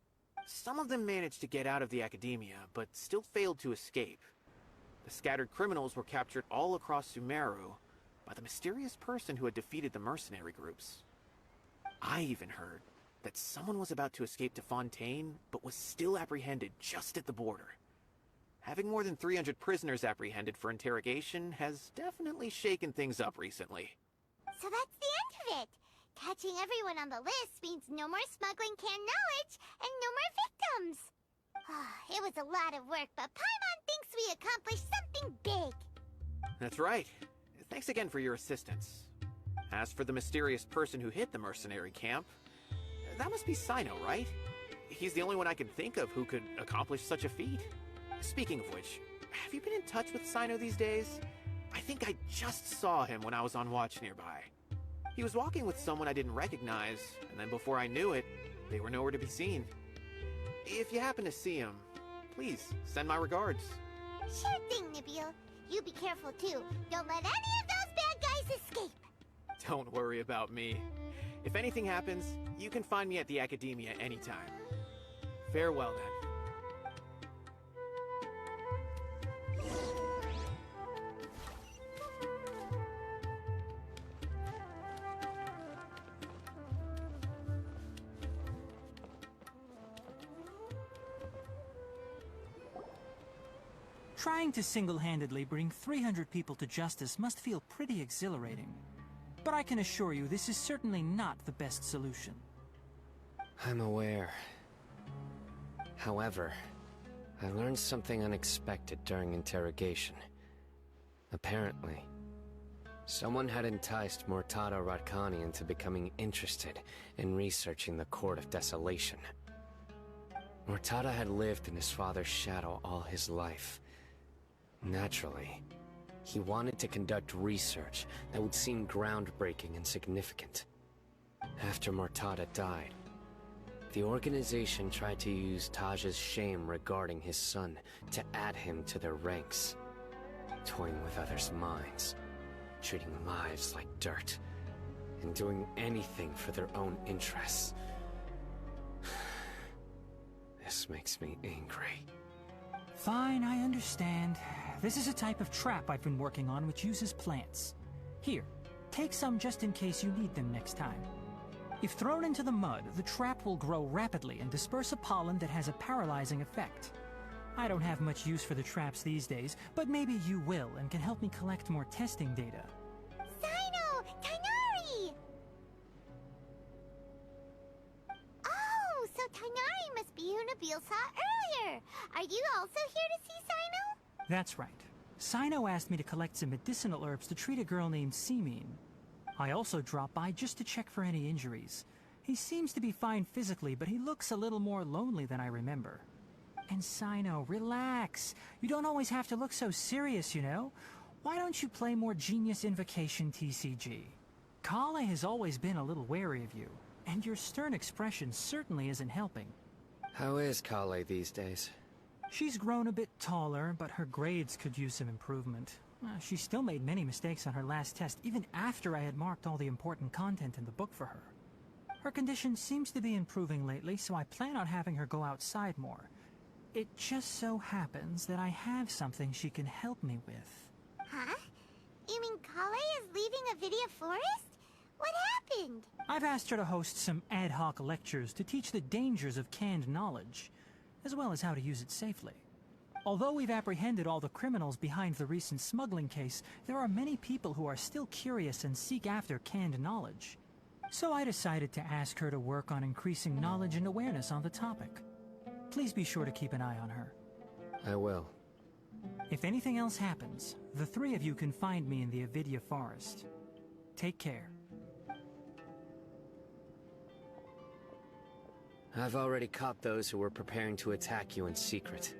Speaker 3: Some of them managed to get out of the Academia, but still failed to escape. The scattered criminals were captured all across Sumeru by the mysterious person who had defeated the mercenary groups. I even heard that someone was about to escape to Fontaine, but was still apprehended just at the border. Having more than 300 prisoners apprehended for interrogation has definitely shaken things up recently.
Speaker 4: So that's the end of it. Catching everyone on the list means no more smuggling canned knowledge and no more victims. It was a lot of work, but Paimon thinks we accomplished something big.
Speaker 3: That's right. Thanks again for your assistance. As for the mysterious person who hit the mercenary camp, that must be Sino, right? He's the only one I can think of who could accomplish such a feat. Speaking of which, have you been in touch with Sino these days? I think I just saw him when I was on watch nearby. He was walking with someone I didn't recognize, and then before I knew it, they were nowhere to be seen. If you happen to see him, please send my regards.
Speaker 4: Sure thing, Nibiel. You be careful too. Don't let any of those bad guys escape.
Speaker 3: Don't worry about me. If anything happens, you can find me at the Academia anytime. Farewell then.
Speaker 19: Trying to single-handedly bring 300 people to justice must feel pretty exhilarating. But I can assure you this is certainly not the best solution.
Speaker 5: I'm aware. However, I learned something unexpected during interrogation. Apparently, someone had enticed Mortada Radkani into becoming interested in researching the Court of Desolation. Mortada had lived in his father's shadow all his life. Naturally, he wanted to conduct research that would seem groundbreaking and significant. After Mortada died, the organization tried to use Taj's shame regarding his son to add him to their ranks, toying with others' minds, treating lives like dirt, and doing anything for their own interests. This makes me angry.
Speaker 19: Fine, I understand. This is a type of trap I've been working on which uses plants. Here, take some just in case you need them next time. If thrown into the mud, the trap will grow rapidly and disperse a pollen that has a paralyzing effect. I don't have much use for the traps these days, but maybe you will and can help me collect more testing data.
Speaker 4: Sino! Tainari! Oh, so Tainari must be who Nabil saw earlier. Are you also here to see Sino?
Speaker 19: That's right. Sino asked me to collect some medicinal herbs to treat a girl named Simin. I also dropped by just to check for any injuries. He seems to be fine physically, but he looks a little more lonely than I remember. And Sino, relax. You don't always have to look so serious, you know? Why don't you play more Genius Invocation TCG? Kale has always been a little wary of you, and your stern expression certainly isn't helping.
Speaker 5: How is Kale these days?
Speaker 19: She's grown a bit taller, but her grades could use some improvement. She still made many mistakes on her last test, even after I had marked all the important content in the book for her. Her condition seems to be improving lately, so I plan on having her go outside more. It just so happens that I have something she can help me with.
Speaker 4: Huh? You mean Kale is leaving Avidia Forest? What happened?
Speaker 19: I've asked her to host some ad hoc lectures to teach the dangers of canned knowledge, as well as how to use it safely. Although we've apprehended all the criminals behind the recent smuggling case, there are many people who are still curious and seek after canned knowledge. So I decided to ask her to work on increasing knowledge and awareness on the topic. Please be sure to keep an eye on her.
Speaker 5: I will.
Speaker 19: If anything else happens, the three of you can find me in the Avidya Forest. Take care.
Speaker 5: I've already caught those who were preparing to attack you in secret.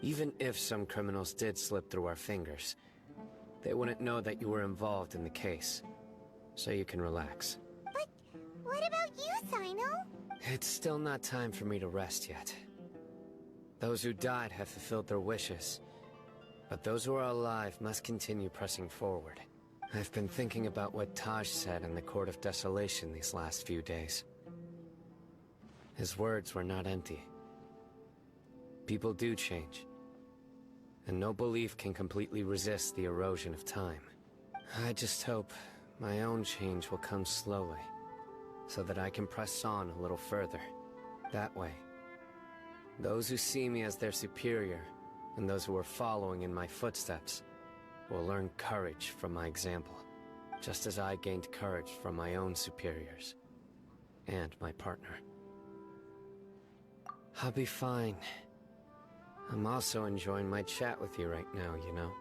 Speaker 5: Even if some criminals did slip through our fingers, they wouldn't know that you were involved in the case. So you can relax.
Speaker 4: But what about you, Sino?
Speaker 5: It's still not time for me to rest yet. Those who died have fulfilled their wishes, but those who are alive must continue pressing forward. I've been thinking about what Taj said in the Court of Desolation these last few days. His words were not empty. People do change, and no belief can completely resist the erosion of time. I just hope my own change will come slowly, so that I can press on a little further. That way, those who see me as their superior, and those who are following in my footsteps, will learn courage from my example, just as I gained courage from my own superiors, and my partner. I'll be fine. I'm also enjoying my chat with you right now, you know?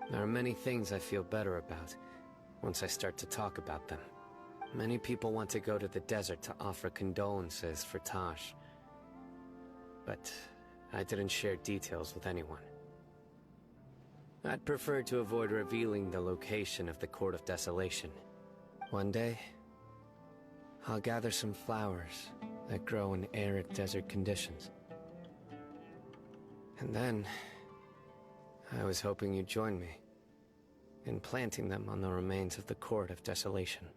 Speaker 5: There are many things I feel better about once I start to talk about them. Many people want to go to the desert to offer condolences for Taj, but I didn't share details with anyone. I'd prefer to avoid revealing the location of the Court of Desolation. One day, I'll gather some flowers that grow in arid desert conditions. And then, I was hoping you'd join me in planting them on the remains of the Court of Desolation.